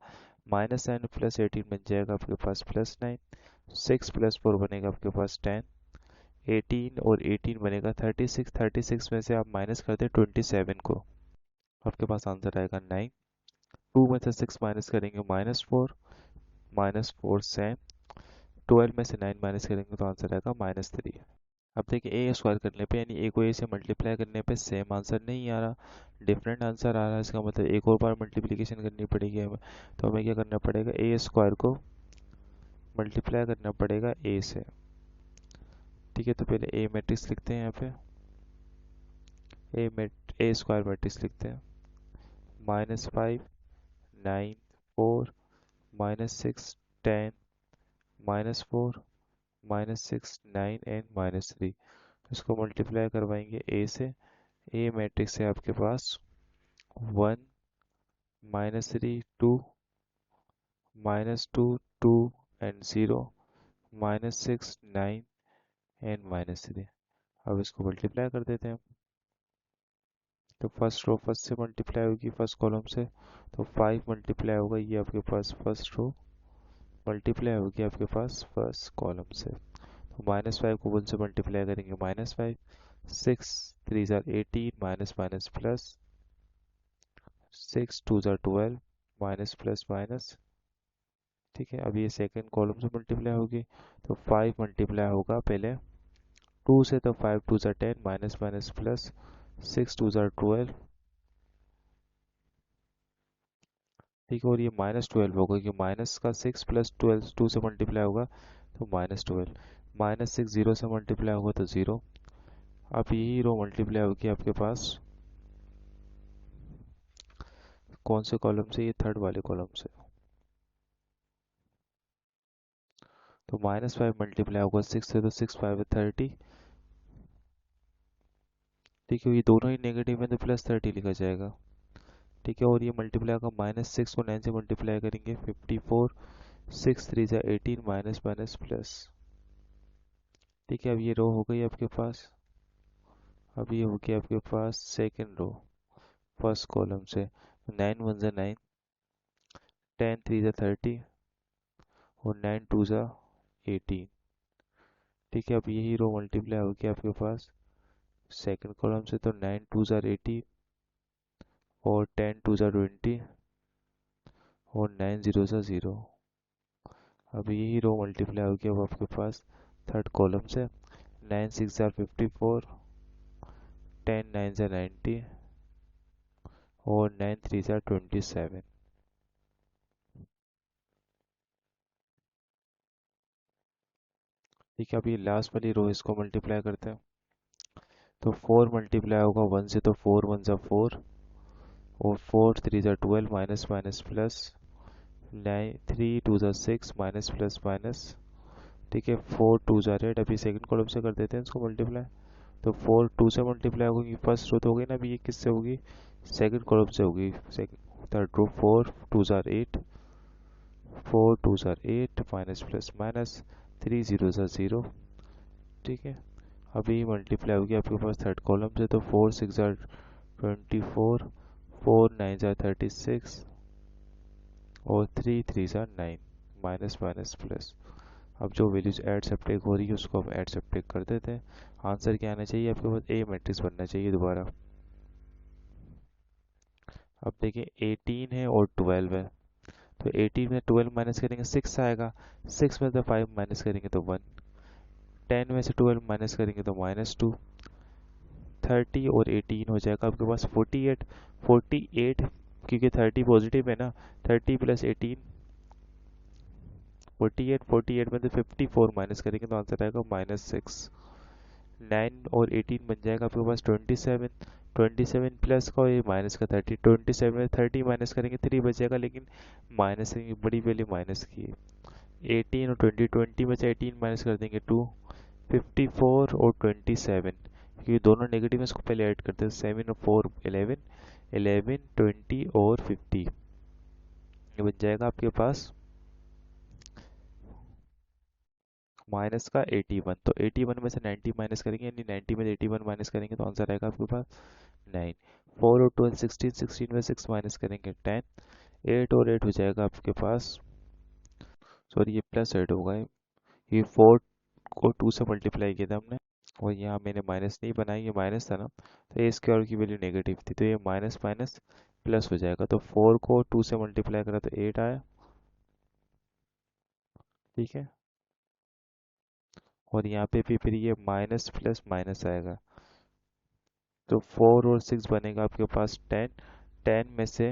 -9 प्लस 18 बन जाएगा आपके पास +9, 6 प्लस 4 बनेगा आपके पास 10, 18 और 18 बनेगा 36, 36 में से आप माइनस कर दें 27 को, आपके पास आंसर आएगा 9, 2 में से 6 माइनस करेंगे -4, -4 से 12 में से 9 माइनस करेंगे तो आंसर आएगा -3। अब देखिए ए स्क्वायर करने पे यानी ए को ए से मल्टीप्लाई करने पे सेम आंसर नहीं आ रहा, डिफरेंट आंसर आ रहा है, इसका मतलब एक और बार मल्टीप्लिकेशन करनी पड़ेगी हमें। तो हमें क्या करना पड़ेगा, ए स्क्वायर को मल्टीप्लाई करना पड़ेगा ए से। ठीक है, तो पहले ए मैट्रिक्स लिखते हैं यहाँ पे, ए स्क्वायर मैट्रिक्स लिखते हैं, -5 9 4, -6 10, -4 -6 9 एंड -3। इसको मल्टीप्लाई करवाएंगे ए से, ए मैट्रिक्स है आपके पास 1 -3 2 -2 2 एंड 0, -6 9 एंड -3। अब इसको मल्टीप्लाई कर देते हैं, तो फर्स्ट रो फर्स्ट से मल्टीप्लाई होगी फर्स्ट कॉलम से, तो 5 मल्टीप्लाई होगा ये आपके पास फर्स्ट रो, मल्टीप्लाई होगी आपके पास फर्स्ट कॉलम से, तो -5 को 1 से मल्टीप्लाई करेंगे -5, 6 3 ज़ा 18, माइनस माइनस प्लस, 6 2 ज़ा 12, माइनस प्लस माइनस। ठीक है, अब ये सेकंड कॉलम से मल्टीप्लाई होगी, तो 5 मल्टीप्लाई होगा पहले 2 से, तो 5 2 ज़ा 10, माइनस माइनस प्लस, 6 2 ज़ा 12। ठीक है, और ये -12 होगा कि माइनस का 6 प्लस 12 2 से मल्टीप्लाई होगा तो -12, -6 0 से मल्टीप्लाई होगा तो 0। अब यही रो मल्टीप्लाई होगी आपके पास कौन से कॉलम से, ये थर्ड वाले कॉलम से, तो -5 मल्टीप्लाई होगा 6 से, तो 6×5 = 30। ठीक है, ये दोनों ही नेगेटिव है तो +30 लिखा जाएगा। ठीक है, और ये मल्टीप्लाई होगा -6 को 9 से मल्टीप्लाई करेंगे 54, 6×3 = 18, माइनस माइनस प्लस। ठीक है, अब ये रो हो गई आपके पास। अब ये हो गया आपके पास सेकंड रो फर्स्ट कॉलम से। 9×1 = 9, 10×3 = 30 और 9×2 = 18। ठीक है, अब यही रो मल्टीप्लाई हो गया आपके पास सेकंड कॉलम से, तो 9×2 = 80 और 10×2 = 20 और 9×0 = 0। अब यही रो मल्टीप्लाई हो गया अब आपके पास थर्ड कॉलम से। 9×6 = 54, 10×9 = 90 और 9×3 = 27। ठीक है, अब ये लास्ट वाली रो इसको मल्टीप्लाई करते हैं। तो 4 मल्टीप्लाई होगा 1 से, तो 4×1 = 4 और 4×3 = 12, minus minus plus. 9 3×2 = 6, minus plus minus. ठीक है, 4×2 = 8। अभी सेकंड कॉलम से कर देते हैं इसको मल्टीप्लाई। तो 4 2 से मल्टीप्लाई होगी, फर्स्ट रो तो हो गई ना, अभी ये किससे होगी, सेकंड कॉलम से होगी। Second third row 4×2 = 8, 4×2 = 8, minus plus minus, 3×0 = 0। ठीक है, अभी मल्टीप्लाई होगी आपके पास थर्ड कॉलम से। तो 4×6 = 24, 4×9 = 36 और 3×3 = 9, माइनस माइनस प्लस। अब जो वैल्यूज ऐड सब्ट्रैक्ट हो रही है उसको हम ऐड सब्ट्रैक्ट कर देते हैं। आंसर क्या आना चाहिए आपके पास, ए मैट्रिक्स बनना चाहिए दोबारा। अब देखिए 18 है और 12 है, तो 18 में 12 माइनस करेंगे 6 आएगा, 6 में से 5 माइनस करेंगे तो 1, 10 में से 12 माइनस करेंगे तो -2, 30 और 18 हो जाएगा आपके पास 48। 48 क्योंकि 30 पॉजिटिव है ना, 30 + 18 48, 48 में से 54 माइनस करेंगे तो आंसर आएगा -6। 9 और 18 बन जाएगा आपके पास 27, 27 प्लस का और ये माइनस का 30, 27 में 30 माइनस करेंगे 3 बचेगा, लेकिन माइनस की बड़ी वैल्यू माइनस की है। 18 और 20, 20 में से 18 माइनस कर देंगे 2, 54 और 27, क्योंकि दोनों नेगेटिव है इसको पहले ऐड करते हैं। 7 और 4 11, 11 20 और 50, ये बन जाएगा आपके पास माइनस का 81। तो 81 में से 90 माइनस करेंगे, यानी 90 में से 81 माइनस करेंगे तो आंसर आएगा आपके पास 9। 4 और 12 16, 16 में 6 माइनस करेंगे 10, 8 और 8 हो जाएगा आपके पास, सॉरी ये +8 होगा। ये 4 को 2 से मल्टीप्लाई किया था हमने और यहाँ मैंने माइनस नहीं बनाई, ये माइनस था ना, तो ए स्क्वायर की वैल्यू नेगेटिव थी, तो ये माइनस माइनस प्लस हो जाएगा। तो 4 को 2 से मल्टीप्लाई करा तो 8 आया। ठीक है, और यहाँ पे भी फिर ये माइनस प्लस माइनस आएगा, तो 4 और 6 बनेगा आपके पास 10, 10 में से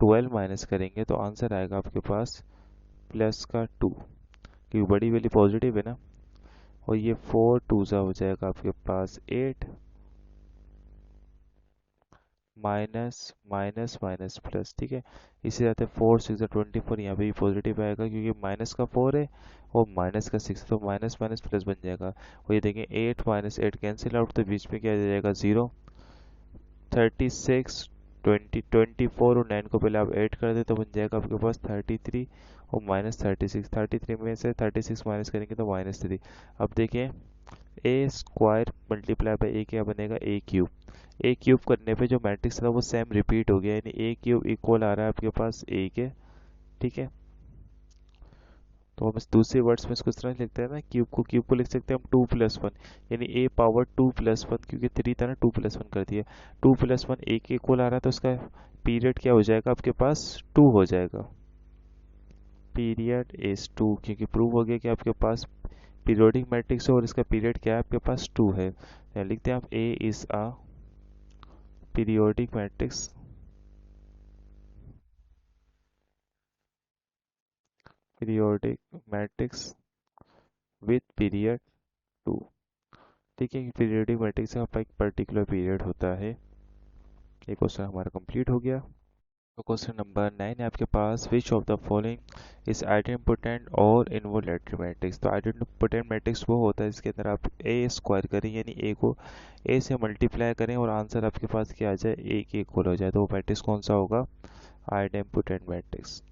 12 माइनस करेंगे तो आंसर आएगा आपके पास प्लस का 2, क्योंकि बड़ी वैल्यू पॉजिटिव है ना। और ये 4 2 हो जाएगा आपके पास 8, माइनस माइनस माइनस प्लस। ठीक है, इसी तरह 4 6 24, यहाँ पे भी पॉजिटिव आएगा क्योंकि माइनस का 4 है और माइनस का 6, तो माइनस माइनस प्लस बन जाएगा। और ये देखें 8 - 8 कैंसिल आउट, तो बीच में क्या आ जाएगा 0। 36 20 24 और 9 को पहले आप ऐड कर दे तो बन जाएगा आपके पास 33 और -36। 33 में से 36 माइनस करेंगे तो -3। अब देखिए ए स्क्वायर मल्टीप्लाई बाई ए क्या बनेगा, ए क्यूब। ए क्यूब करने पे जो मैट्रिक्स था वो सेम रिपीट हो गया, यानी ए क्यूब इक्वल आ रहा है आपके पास ए के। ठीक है, तो हम इस दूसरे वर्ड्स में इसको इस तरह लिखते हैं ना, क्यूब को लिख सकते हैं हम 2+1, यानी a पावर 2+1, क्योंकि 3 था ना 2+1 कर दिया। 2+1 a के इक्वल आ रहा है, तो उसका पीरियड क्या हो जाएगा आपके पास 2 हो जाएगा। पीरियड इज 2, क्योंकि प्रूव हो गया कि आपके पास पीरियोडिक मैट्रिक्स है और इसका पीरियड क्या है आपके पास 2 है। लिखते हैं आप a is a periodic matrix, periodic matrix with period 2। ठीक है, पीरियोडिक मैट्रिक्स का एक पर्टिकुलर पीरियड होता है। ये क्वेश्चन हमारा कंप्लीट हो गया। तो क्वेश्चन नंबर 9 है आपके पास, which of the following is idempotent और इनवोलेटरी मैट्रिक्स। तो आइडेंटिपोटेंट मैट्रिक्स वो होता है जिसके अंदर आप ए स्क्वायर करें, यानी ए को ए से मल्टीप्लाई करें और आंसर आपके पास क्या आ जाए, ए के इक्वल हो जाए, तो वो मैट्रिक्स कौन सा होगा, आइडेंटिपोटेंट मैट्रिक्स।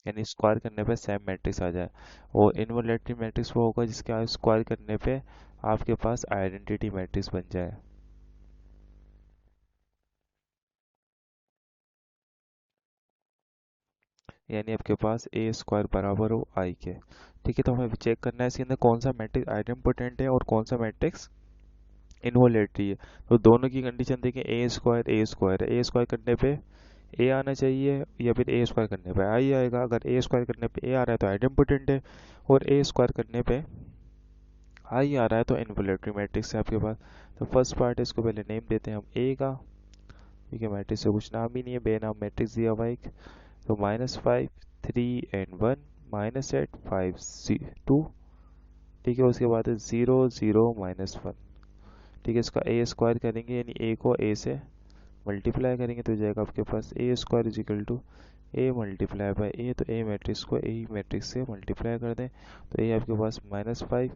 यानी स्क्वायर करने पे सेम मैट्रिक्स आ जाए। और इनवोलेटरी मैट्रिक्स वो होगा जिसके आप स्क्वायर करने पे आपके पास आइडेंटिटी मैट्रिक्स बन जाए। यानी आपके पास ए स्क्वायर बराबर हो आई के। ठीक है, तो हमें चेक करना है इसके अंदर कौन सा मैट्रिक्स आइडेंटिपोटेंट है और कौन सा मैट्रिक्स इनवोलेटरी है। तो दोनों की कंडीशन देखें, ए स्क्वायर है, ए स्क्वायर करने पे ए आना चाहिए या फिर ए स्क्वायर करने पे आई आएगा। अगर ए स्क्वायर करने पे ए आ रहा है तो आइडेंटिपोटेंट है, और ए स्क्वायर करने पे आई आ रहा है तो इनवोलेटरी मैट्रिक्स है आपके पास। तो फर्स्ट पार्ट है, इसको पहले नेम देते हैं हम ए का। ठीक है, मैट्रिक्स से कुछ नाम ही नहीं है, बेनाम मैट्रिक्स दिया हुआ एक। तो -5 3 एंड 1 -8 5 2। ठीक है, उसके बाद है 0 0 -1। ठीक है, इसका ए स्क्वायर करेंगे यानी ए को ए से मल्टीप्लाई करेंगे तो हो जाएगा आपके पास A square is equal to A multiply by A. तो ए मैट्रिक्स को ए मैट्रिक्स से मल्टीप्लाई कर दें तो ये आपके पास -5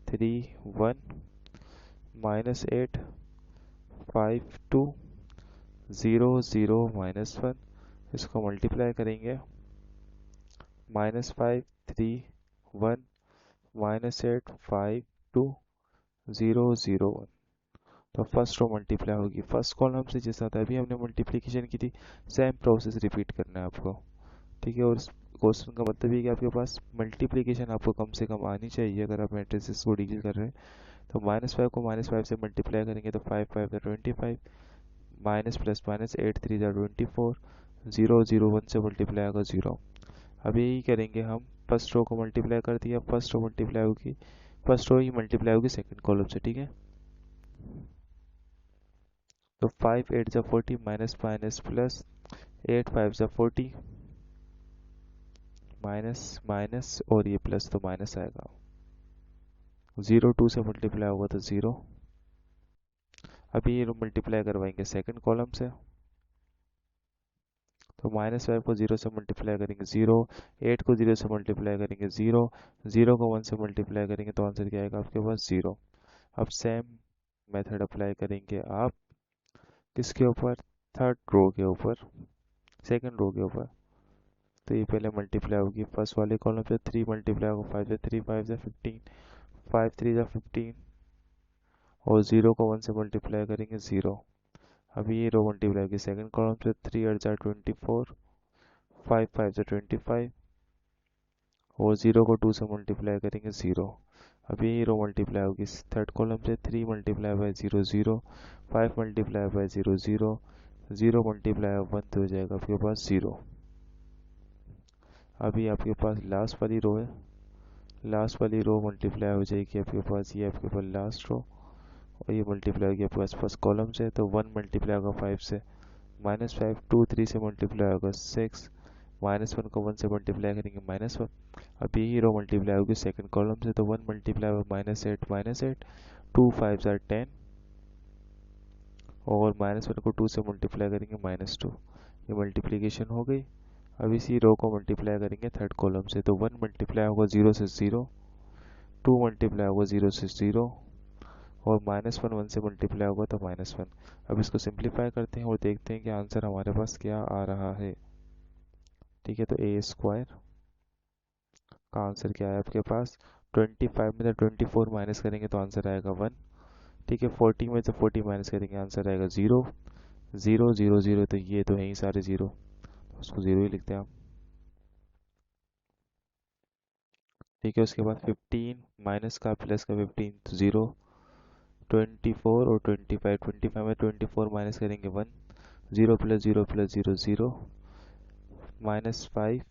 3 1 -8 5 2 0 0 -1। इसको मल्टीप्लाई करेंगे -5 3 1 -8 5 2 0 0 1। तो फर्स्ट रो मल्टीप्लाई होगी फर्स्ट कॉलम से, जैसा था अभी हमने मल्टीप्लिकेशन की थी, सेम प्रोसेस रिपीट करना है आपको। ठीक है, और इस क्वेश्चन का मतलब ये कि आपके पास मल्टीप्लिकेशन आपको कम से कम आनी चाहिए अगर आप मैट्रिसेस को डील कर रहे हैं। तो -5 को -5 से मल्टीप्लाई करेंगे तो 5 5 25, माइनस प्लस माइनस 8 3 24, 0 0 1 से मल्टीप्लाई होगा 0। अब यही करेंगे हम, फर्स्ट रो को मल्टीप्लाई कर दिया, फर्स्ट रो मल्टीप्लाई होगी, फर्स्ट रो ही मल्टीप्लाई होगी सेकंड कॉलम से। ठीक है, तो 5 8 जा 40 माइनस माइनस प्लस 8 5 जा 40 माइनस माइनस और ये प्लस तो माइनस आएगा, 0 2 से मल्टीप्लाई होगा तो 0। अभी ये मल्टीप्लाई करवाएंगे सेकंड कॉलम से, तो -5 को 0 से मल्टीप्लाई करेंगे 0, 8 को 0 से मल्टीप्लाई करेंगे 0, 0 को 1 से मल्टीप्लाई करेंगे तो आंसर क्या आएगा आपके पास 0। अब सेम मेथड अप्लाई करेंगे आप किसके ऊपर, थर्ड रो के ऊपर, सेकंड रो के ऊपर। तो ये पहले मल्टीप्लाई होगी फर्स्ट वाले कॉलम से, 3 मल्टीप्लाई होगा 5 से 3 5 से 15, 5 3 जा 15, और 0 को 1 से मल्टीप्लाई करेंगे 0। अभी ये रो मल्टीप्लाई होगी सेकंड कॉलम से, 3 8 जा 24, 5 5 जा 25, और 0 को 2 से मल्टीप्लाई करेंगे 0। अभी ये रो मल्टीप्लाई होगी थर्ड कॉलम से, 3 multiply by 0 0, 5 multiply by 0 0, 0 multiply 1 तो हो जाएगा आपके पास 0। अभी आपके पास लास्ट वाली रो है, लास्ट वाली रो मल्टीप्लाई हो जाएगी आपके पास, ये आपके पास लास्ट रो, और ये मल्टीप्लाई होगी आपके पास फर्स्ट कॉलम से, तो 1 मल्टीप्लाई होगा 5 से, -5 2 3 से मल्टीप्लाई होगा 6, -1 को 1 से मल्टीप्लाई करेंगे -1। अब ये हीरो मल्टीप्लाई होगी सेकंड कॉलम से, तो 1 मल्टीप्लाई होगा -8 2 5 आर 10, और -1 को 2 से मल्टीप्लाई करेंगे -2। ये मल्टीप्लिकेशन हो गई। अब इसी रो को मल्टीप्लाई करेंगे थर्ड कॉलम से, तो 1 मल्टीप्लाई होगा 0 से 0, 2 मल्टीप्लाई होगा 0 से 0, और -1 1 से मल्टीप्लाई होगा तो -1। अब इसको सिंप्लीफाई करते हैं और देखते हैं कि आंसर हमारे पास क्या आ रहा है। ठीक है, तो ए स्क्वायर का आंसर क्या है आपके पास, 25 में से 24 माइनस करेंगे तो आंसर आएगा 1। ठीक है, 40 में से 40 माइनस करेंगे आंसर आएगा 0, 0 0 0, तो ये तो है ही सारे 0, उसको 0 ही लिखते हैं हम। ठीक है, उसके बाद 15 माइनस का प्लस का 15 तो 0, 24 और 25, 25 में 24 माइनस करेंगे 1, 0 प्लस 0 प्लस 0 0, -5,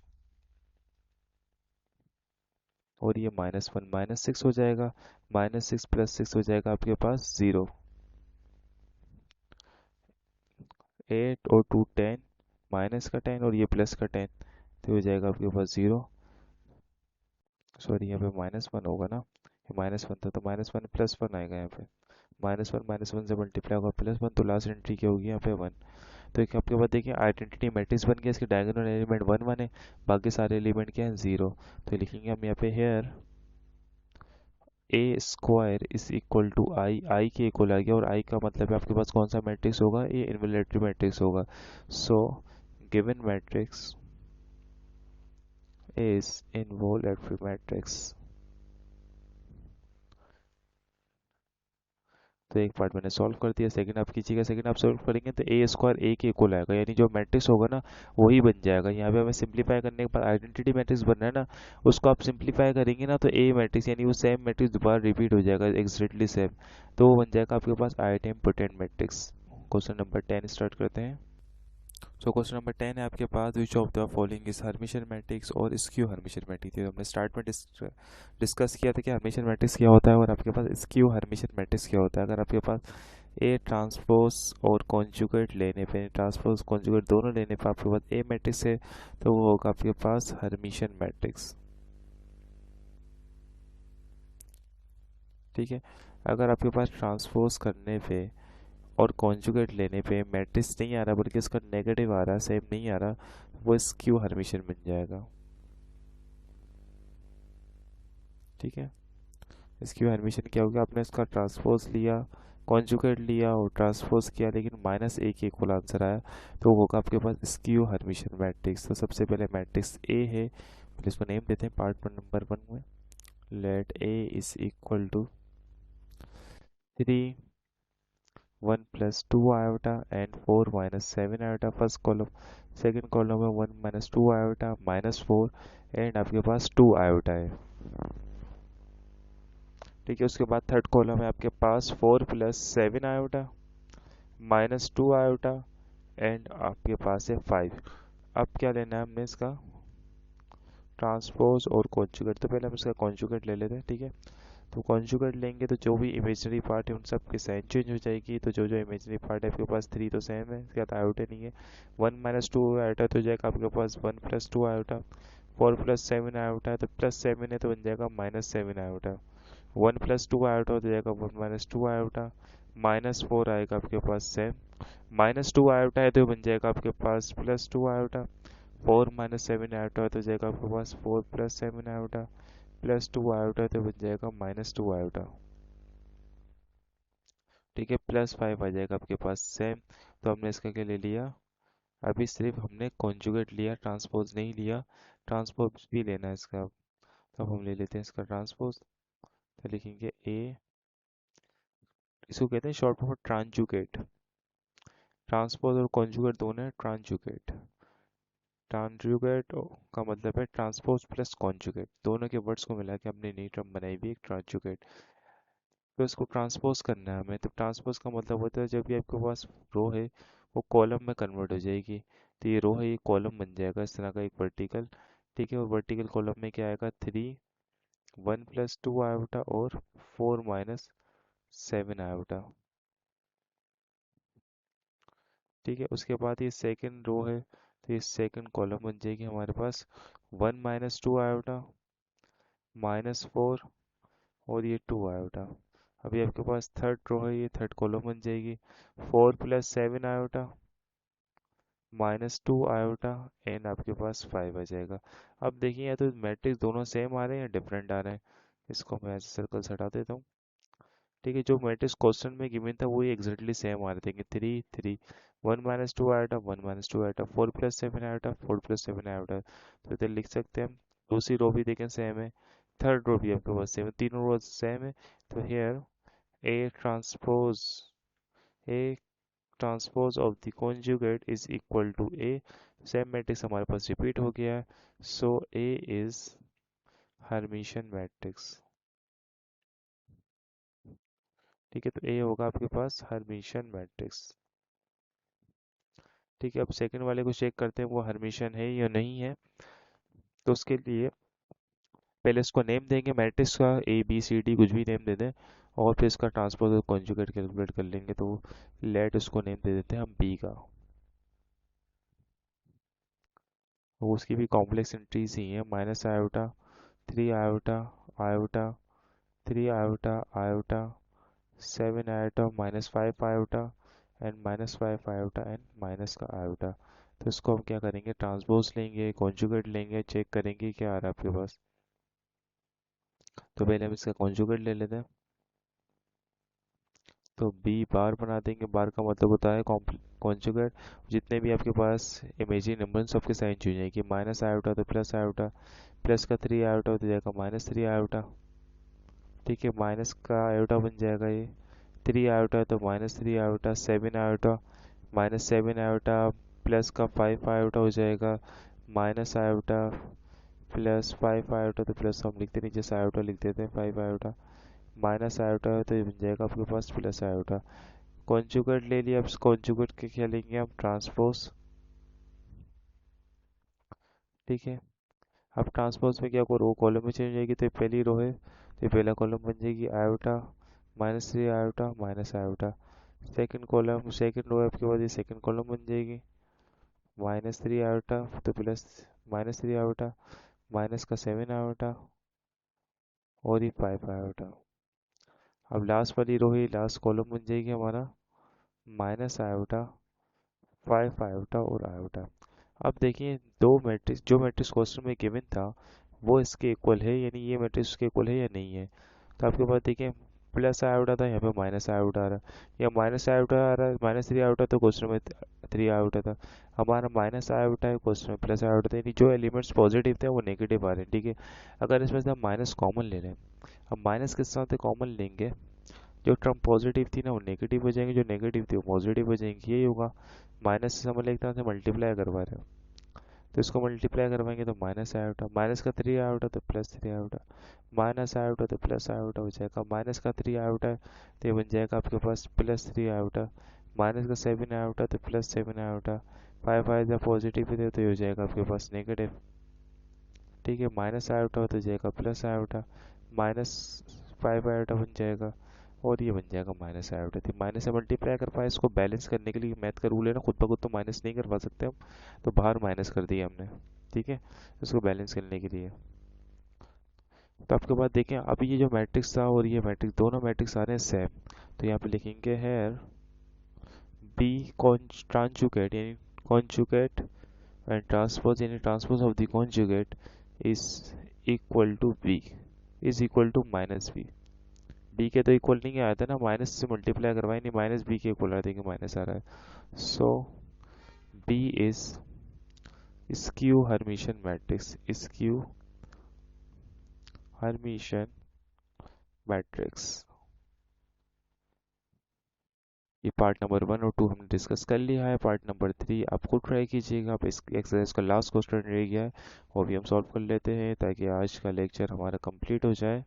और ये -1 -6 हो जाएगा, -6 प्लस 6 हो जाएगा आपके पास 0, 8 और 2 10, माइनस का 10 और ये प्लस का 10, तो हो जाएगा आपके पास 0। सॉरी, यहाँ पे -1 होगा ना, ये -1 था तो -1 +1 आएगा यहाँ पे, माइनस वन से मल्टीप्लाई होगा +1, तो लास्ट एंट्री क्या होगी यहाँ पे 1। तो एक आपके पास देखिए आइडेंटिटी मैट्रिक्स बन गया, इसके डायगोनल एलिमेंट 1 1 है, बाकी सारे एलिमेंट क्या है 0। तो लिखेंगे हम यहाँ पे here A² is equal to I के इक्वल आ गया, और आई का मतलब है आपके पास कौन सा मैट्रिक्स होगा, ये इन्वोल्यूटरी मैट्रिक्स होगा। So given matrix is involutory matrix. तो एक पार्ट मैंने सॉल्व कर दिया, सेकंड आप कीजिएगा। सेकंड आप सॉल्व करेंगे तो A² A के इक्वल आएगा, यानी जो मैट्रिक्स होगा ना वही बन जाएगा। यहाँ पे हमें सिंप्लीफाई करने के बाद आइडेंटिटी मैट्रिक्स बनना है ना, उसको आप सिंप्लीफाई करेंगे ना तो A मैट्रिक्स यानी वो सेम मैट्रिक्स दोबारा रिपीट हो जाएगा एग्जैक्टली सेम, तो वो बन जाएगा आपके पास idempotent matrix. Question number 10 start करते हैं। सो क्वेश्चन नंबर 10 है आपके पास, which of the following is Hermitian matrix और स्क्यू हर्मिशन मैट्रिक्स। तो हमने स्टार्ट में डिस्कस किया था कि हर्मिशन मैट्रिक्स क्या होता है और आपके पास स्क्यू हर्मिशन मैट्रिक्स क्या होता है। अगर आपके पास ए ट्रांसपोज और कॉन्जुगेट लेने पे, ट्रांसपोज कॉन्जुगेट दोनों लेने पे आपके पास ए मैट्रिक्स है, तो वो होगा आपके पास हर्मिशन मैट्रिक्स। ठीक है। अगर आपके पास ट्रांसपोज करने पे और कॉन्जुगेट लेने पे मैट्रिक्स नहीं आ रहा बल्कि इसका नेगेटिव आ रहा है, सेम नहीं आ रहा, वो स्क्यू हर्मिशन बन जाएगा। ठीक है। स्क्यू हर्मिशन क्या होगा, आपने इसका ट्रांसपोज लिया, कॉन्जुगेट लिया और ट्रांसपोज किया, लेकिन -a के इक्वल आंसर आया, तो होगा आपके पास स्क्यू हर्मिशन मैट्रिक्स। तो सबसे पहले मैट्रिक्स ए है, पहले इसको नेम देते हैं पार्ट नंबर 1 में। Let A is equal to 3 1 + 2 iota and 4 - 7 iota first column. Second column में 1 - 2 आयोटा -4 एंड आपके पास 2 आयोटा है। ठीक है। उसके बाद थर्ड कॉलम है आपके पास 4 + 7 आयोटा -2 आयोटा एंड आपके पास है 5। अब क्या लेना है हमने इसका ट्रांसपोज और कॉन्जुगेट। तो पहले हम इसका कॉन्जुगेट ले लेते हैं। ठीक है। तो कॉन्जुगेट लेंगे तो जो भी इमेजनरी पार्ट है उन सब की साइन चेंज हो जाएगी। तो जो जो इमेजनरी पार्ट है आपके पास 3 तो सेम है, इसके बाद आयोटा नहीं है। 1 - 2 आयोटा तो हो जाएगा आपके पास 1 + 2 आयोटा। 4 + 7 आयोटा है तो +7 है तो बन जाएगा -7 आयोटा। 1 + 2 आयोटा हो जाएगा 1 - 2 आयोटा। -4 आएगा आपके पास सेम। -2 आयोटा है तो बन जाएगा आपके पास +2 आयोटा। 4 - 7 आयोटा है तो जाएगा आपके पास 4 + 7 आयोटा। +2 आयोटा है तो बन जाएगा -2 आयोटा। ठीक है। +5 आ जाएगा आपके पास सेम। तो हमने इसका क्या ले लिया, अभी सिर्फ हमने कॉन्जुगेट लिया, ट्रांसपोज नहीं लिया। ट्रांसपोज भी लेना है इसका। तो अब हम ले लेते हैं इसका ट्रांसपोज। तो लिखेंगे ए, इसको कहते हैं शॉर्ट फॉर्म ट्रांजुगेट। ट्रांसपोज और कॉन्जुगेट दोनों है ट्रांजुगेट। ट्रांजुगेट का मतलब है ट्रांसपोज प्लस कॉन्जुगेट, दोनों के वर्ड्स को मिला के हमने नई टर्म बनाई हुई एक ट्रांजुगेट। तो इसको ट्रांसपोज करना है हमें। तो ट्रांसपोज का मतलब होता है जब भी आपके पास रो है वो कॉलम में कन्वर्ट हो जाएगी। तो ये रो है, ये कॉलम बन जाएगा इस तरह का एक वर्टिकल। ठीक है। और वर्टिकल कॉलम में क्या आएगा 3 1 + 2 आयोटा और 4 - 7 आयोटा। ठीक है। उसके बाद ये सेकंड रो है, तो ये सेकंड कॉलम बन जाएगी हमारे पास 1 - 2 आयोटा -4 और ये 2 आयोटा। अभी आपके पास थर्ड रो है, ये थर्ड कॉलम बन जाएगी 4 + 7 आयोटा -2 आयोटा एंड आपके पास 5 आ जाएगा। अब देखिए या तो मैट्रिक्स दोनों सेम आ रहे हैं या डिफरेंट आ रहे हैं। इसको मैं ऐसे सर्कल से हटा देता हूँ। ठीक है। जो मैट्रिक्स क्वेश्चन में गिवन था वही एग्जैक्टली सेम आ रहे थे कि 3 3 1 - 2 आयोटा 1 - 2 आयोटा 4 + 7 आयोटा 4 + 7 आयोटा। तो इधर लिख सकते हैं हम। दूसरी रो भी देखें सेम है, थर्ड रो भी आपके पास सेम है, तीनों रो सेम है। तो hair A transpose A transpose of the conjugate is equal to A। Same matrix हमारे पास रिपीट हो गया है। सो A इज हर्मिशन मैट्रिक्स। ठीक है। तो A होगा आपके पास हर्मिशन मैट्रिक्स। ठीक है। अब सेकंड वाले को चेक करते हैं वो हर्मिशन है या नहीं है। तो उसके लिए पहले इसको नेम देंगे मैट्रिक्स का, A B C D कुछ भी नेम दे दें, और फिर इसका ट्रांसपोज और कॉन्जुगेट कैलकुलेट कर लेंगे। तो लेट उसको नेम दे देते हैं हम B का। वो उसकी भी कॉम्प्लेक्स एंट्रीज ही है, -iota 3 iota iota 3 iota iota 7 iota minus 5 iota and minus 5 iota and minus का आयोटा। तो इसको हम क्या करेंगे, ट्रांसपोज लेंगे, कॉन्जुगेट लेंगे, चेक करेंगे क्या आ रहा है आपके पास। तो पहले हम इसका कॉन्जुगेट ले लेते हैं। तो बी बार बना देंगे, बार का मतलब होता है कॉन्जुगेट। जितने भी आपके पास इमेजिनरी नंबर सबके साइन चेंज हो जाएगी, माइनस आयोटा तो प्लस आयोटा, प्लस का 3 आयोटा हो जाएगा माइनस 3 आयोटा। ठीक है, माइनस का आयोटा बन जाएगा ये 3 आयोटा तो minus 3 iota, 7 iota minus 7 iota, plus का 5 आयोटा हो जाएगा माइनस आयोटा, प्लस 5 आयोटा तो प्लस हम लिखते नहीं जैसे आयोटा लिख देते हैं 5 आयोटा, माइनस आयोटा है तो ये बन जाएगा आपके पास प्लस आयोटा। कॉन्जुगेट ले लिया, अब कॉन्जुगेट के क्या लेंगे हम, ट्रांसपोज। ठीक है, अब ट्रांसपोज में क्या रो कॉलम में चेंज हो जाएगी, तो ये पहली रो है तो ये पहला कॉलम बन जाएगी iota minus 3 iota minus iota. Second column, second row है आपके पास, ये सेकंड कॉलम बन जाएगी माइनस 3 आयोटा तो प्लस माइनस 3 आयोटा, माइनस का 7 आयोटा और ये 5 आयोटा। अब लास्ट वाली रो है, लास्ट कॉलम बन जाएगी हमारा माइनस आयोटा, 5 आयोटा और आयोटा। अब देखिए दो मैट्रिक्स, जो मैट्रिक्स क्वेश्चन में गिवन था वो इसके इक्वल है, यानी ये मैट्रिक्स इसके इक्वल है या नहीं है। तो आपके पास देखिए प्लस आयोटा था, यहाँ पे माइनस आयोटा आ रहा है, या माइनस आयोटा आ रहा है, माइनस 3 आयोटा तो क्वेश्चन में 3 आयोटा था, हमारा माइनस आयोटा है क्वेश्चन में प्लस आयोटा था, यानी जो एलिमेंट्स पॉजिटिव थे वो नेगेटिव आ रहे हैं। ठीक है, अगर इसमें से हम माइनस कॉमन ले लें, अब माइनस के साथ कॉमन लेंगे, जो टर्म पॉजिटिव थी ना वो नेगेटिव हो जाएंगे, जो नेगेटिव थी वो पॉजिटिव हो जाएंगी, यही होगा। माइनस से समझ लेते हैं मल्टीप्लाई करवा रहे हो, तो इसको मल्टीप्लाई करवाएंगे तो माइनस आयोटा, माइनस का 3 आयोटा तो प्लस 3 आयोटा, माइनस आयोटा तो प्लस आयोटा हो जाएगा, माइनस का 3 आयोटा तो ये बन जाएगा आपके पास प्लस 3 आयोटा, माइनस का 7 आयोटा तो प्लस 7 आयोटा, 5 आयोटा पॉजिटिव है तो ये हो जाएगा आपके पास नेगेटिव। ठीक है, माइनस आयोटा हो तो जाएगा प्लस आयोटा, माइनस 5 आयोटा बन जाएगा और ये बन जाएगा माइनस आयोटा। थी माइनस से मल्टीप्लाई कर पाए, इसको बैलेंस करने के लिए मैथ का रूल है ना, खुद ब खुद तो माइनस नहीं करवा सकते हम, तो बाहर माइनस कर दिया हमने। ठीक है, इसको बैलेंस करने के लिए। तो आपके बाद देखें अभी ये जो मैट्रिक्स था और ये मैट्रिक्स, दोनों मैट्रिक्स आ रहे हैं सेम, तो यहाँ पे लिखेंगे हेयर बी कॉन्जुगेट, यानी कॉन्जुगेट एंड ट्रांसपोज, यानी transpose of the conjugate is equal to B, is equal to minus B. B के तो इक्वल नहीं आया था ना, माइनस से मल्टीप्लाई करवाए, नहीं माइनस बी के इक्वल आ रहा है, माइनस आ रहा है। So B is skew Hermitian matrix, skew Hermitian matrix. ये पार्ट नंबर 1 और 2 हमने डिस्कस कर लिया है। पार्ट नंबर 3 आपको ट्राई कीजिएगा, आप इस एक्सरसाइज का लास्ट क्वेश्चन रह गया है वो भी हम सॉल्व कर लेते हैं ताकि आज का लेक्चर हमारा कंप्लीट हो जाए।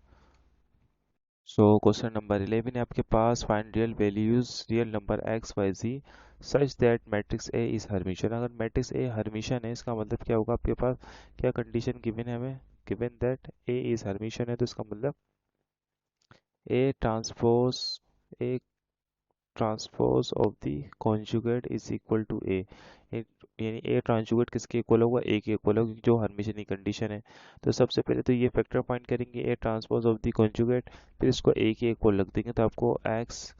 सो क्वेश्चन नंबर 11 है आपके पास, find real values real number X Y Z such that matrix A is Hermitian. अगर मैट्रिक्स ए हर्मिशन है इसका मतलब क्या होगा आपके पास, क्या कंडीशन गिवन है हमें, given that A is Hermitian है, तो इसका मतलब A transpose, A transpose of the conjugate is equal to A, यानी ए ट्रांसजुगेट किसके इक्वल होगा, ए के इक्वल होगा, जो हर्मिशन की कंडीशन है। तो सबसे पहले तो ये फैक्टर फाइंड करेंगे ए ट्रांसपोज ऑफ द कॉन्जुगेट, फिर इसको ए के इक्वल रख देंगे, तो आपको एक्स,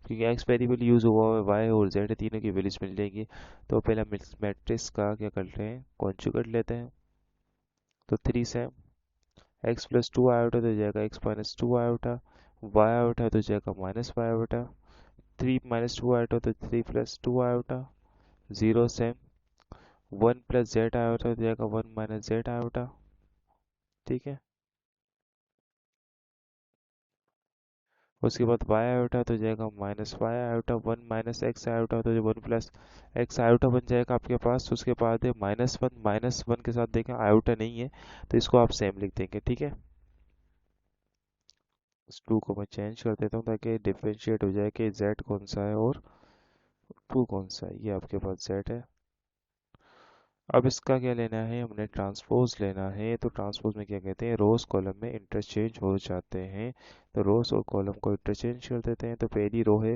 क्योंकि एक्स वेरिएबल यूज हुआ है, वाई और जेड तीनों की वैल्यूज मिल जाएंगी। तो पहले मैट्रिक्स का क्या करते हैं, कॉन्जुगेट लेते हैं। तो 3 से एक्स प्लस 2 आयोटा तो जाएगा x minus 2 iota, y iota तो जाएगा minus y iota, 3 minus 2 iota तो 3 प्लस 2 आयोटा, 0 से 1 प्लस जेड आयोटा हो जाएगा 1 माइनस जेड आयोटा। ठीक है, उसके बाद वाई आयोटा तो जाएगा minus y iota, 1 minus x iota तो 1 प्लस एक्स आयोटा बन जाएगा आपके पास। उसके बाद है -1, -1 के साथ देखें आयोटा नहीं है तो इसको आप सेम लिख देंगे। ठीक है, इस 2 को मैं चेंज कर देता हूँ ताकि डिफ्रेंशिएट हो जाए कि जेड कौन सा है और 2 कौन सा है। ये आपके पास जेड है। अब इसका क्या लेना है, हमने ट्रांसपोज लेना है। तो ट्रांसपोज में क्या कहते हैं, रोज कॉलम में इंटरचेंज हो जाते हैं, तो रोज और कॉलम को इंटरचेंज कर देते हैं। तो पहली रो है,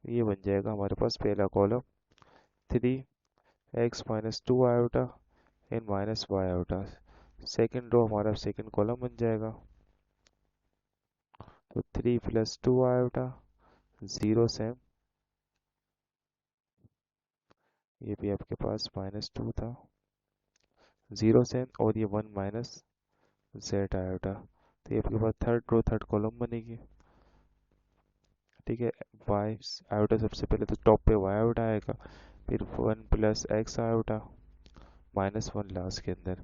ये बन जाएगा हमारे पास पहला column 3 x - 2 iota and minus y iota. Second row हमारा सेकेंड कॉलम बन जाएगा, तो 3 + 2 आयोटा 0 से ये भी आपके पास -2 था, 0 से और ये 1 माइनस जेड आयोटा, तो ये आपके पास थर्ड रो थर्ड कॉलम बनेगी। ठीक है, वाई आयोटा सबसे पहले तो टॉप पे वाई आयोटा आएगा, फिर 1 प्लस एक्स आयोटा -1 लास्ट के अंदर।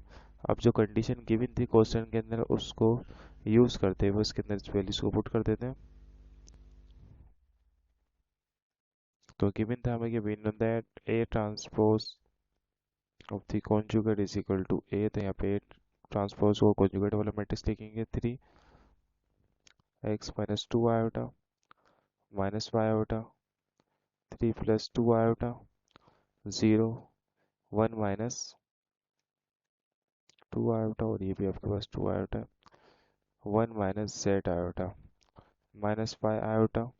अब जो कंडीशन गिवन थी क्वेश्चन के अंदर उसको यूज करते हुए उसके अंदर वैल्यूज को पुट कर देते हैं। तो गिवन था हमें कि we know that A transpose of the conjugate is equal to A, तो यहाँ पे ट्रांसपोज को कॉन्जुगेट वाला मैट्रिक्स लिखेंगे 3x-2 iota -y iota 3 + 2 iota 0 1 -2 iota, और ये भी आपके पास 2 iota 1 z iota -y iota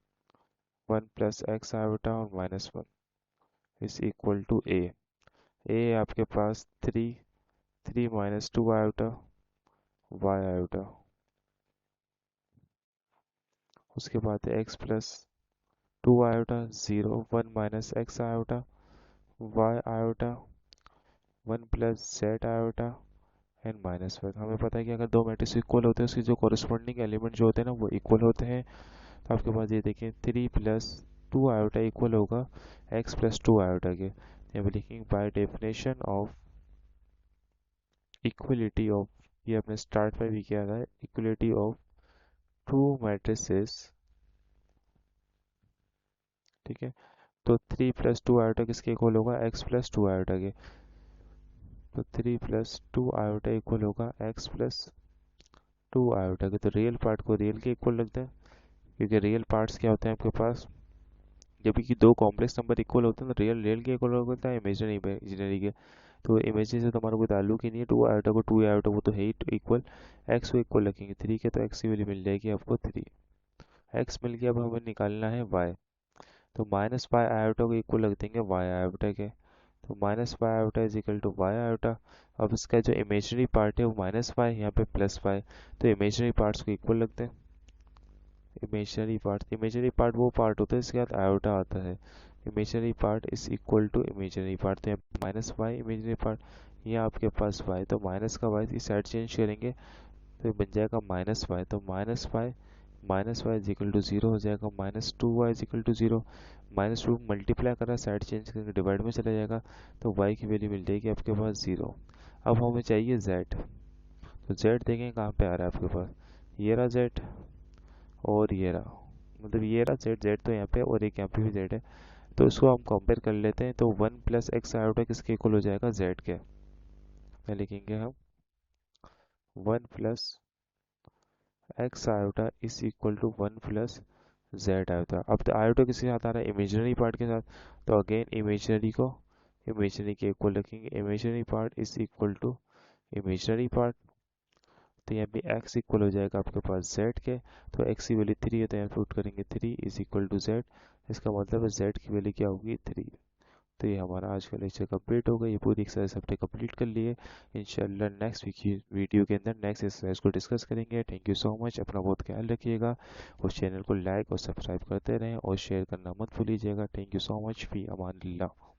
1 + x iota और -1 इज इक्वल टू ए। ए आपके पास 3 -2 आयोटा y आयोटा, उसके बाद x + 2 iota 0 1 - x iota y iota 1 + z iota and -1। हमें पता है कि अगर दो मैट्रिक्स इक्वल होते हैं उसके जो कॉरेस्पॉन्डिंग एलिमेंट जो होते हैं ना वो इक्वल होते हैं। तो आपके पास ये देखिए 3 + 2 आयोटा इक्वल होगा x + 2 आयोटा के। यहाँ पे लिखेंगे bye definition of equality of, ये अपने स्टार्ट में भी किया था, इक्वलिटी ऑफ टू मैट्रिसेस। ठीक है, तो 3 + 2 आयोटा किसके इक्वल होगा, x + 2 आयोटा के। तो 3 + 2 आयोटा इक्वल होगा x + 2 आयोटा के। तो रियल पार्ट को रियल के इक्वल रखते हैं, क्योंकि रियल पार्ट्स क्या होते हैं आपके पास, जब कि दो कॉम्प्लेक्स नंबर इक्वल होते हैं तो रियल रियल के इक्वल होता है, इमेजिनरी इमेजिनरी के। तो इमेजिनरी से तो हमारा कोई ताल्लुक ही नहीं है, 2 आयोटा को 2 आयोटा वो तो है ही इक्वल। एक्स को इक्वल रखेंगे 3 के, तो एक्स की वैल्यू मिल जाएगी आपको 3। एक्स मिल गया, अब हमें निकालना है वाई। तो -y आयोटा को इक्वल रख देंगे वाई आयोटा के। तो -y iota is equal to y iota. अब इसका जो इमेजिनरी पार्ट है वो -y, यहाँ पे +y, तो इमेजिनरी पार्ट्स को इक्वल रखते हैं। इमेजिनरी पार्ट वो पार्ट होता है इसके बाद आयोटा आता है। Imaginary part is equal to imaginary part, तो यहाँ -y इमेजिनरी पार्ट, यहाँ आपके पास y, तो माइनस का y इस साइड चेंज करेंगे तो ये बन जाएगा -y। तो -y इज इक्वल टू 0 हो जाएगा, -2y is equal to 0। -2 multiply कर रहा है, साइड चेंज करके डिवाइड में चला जाएगा, तो y की वैल्यू मिल जाएगी आपके पास 0। अब हमें चाहिए z, तो z देखें कहाँ पे आ रहा है आपके पास, ये रहा z और ये रहा, मतलब ये रहा z, z तो यहाँ पे और एक यहाँ पे भी z है। तो इसको हम कंपेयर कर लेते हैं, तो 1 + x आयोटा किसके इक्वल हो जाएगा, z के। क्या लिखेंगे हम, 1 + x iota is equal to 1 + z iota. अब तो आयोटा किसके साथ आ रहा है, इमेजिनरी पार्ट के साथ, तो अगेन इमेजिनरी को इमेजिनरी के इक्वल रखेंगे। Imaginary part is equal to imaginary part, तो यहाँ पे x इक्वल हो जाएगा आपके पास z के। तो x की वैल्यू 3 है, तो यहाँ पुट करेंगे 3 इज इक्वल टू z। इसका मतलब है z की वैल्यू क्या होगी, 3। तो ये हमारा आज का लेक्चर कंप्लीट हो गया, ये पूरी एक्सरसाइज हमने कंप्लीट कर लिए। इंशाल्लाह नेक्स्ट वीडियो के अंदर नेक्स्ट एक्सरसाइज को डिस्कस करेंगे। थैंक यू सो मच, अपना बहुत ख्याल रखिएगा और चैनल को लाइक और सब्सक्राइब करते रहें और शेयर करना मत भूलिएगा। Thank you so much, fee Aman Allah.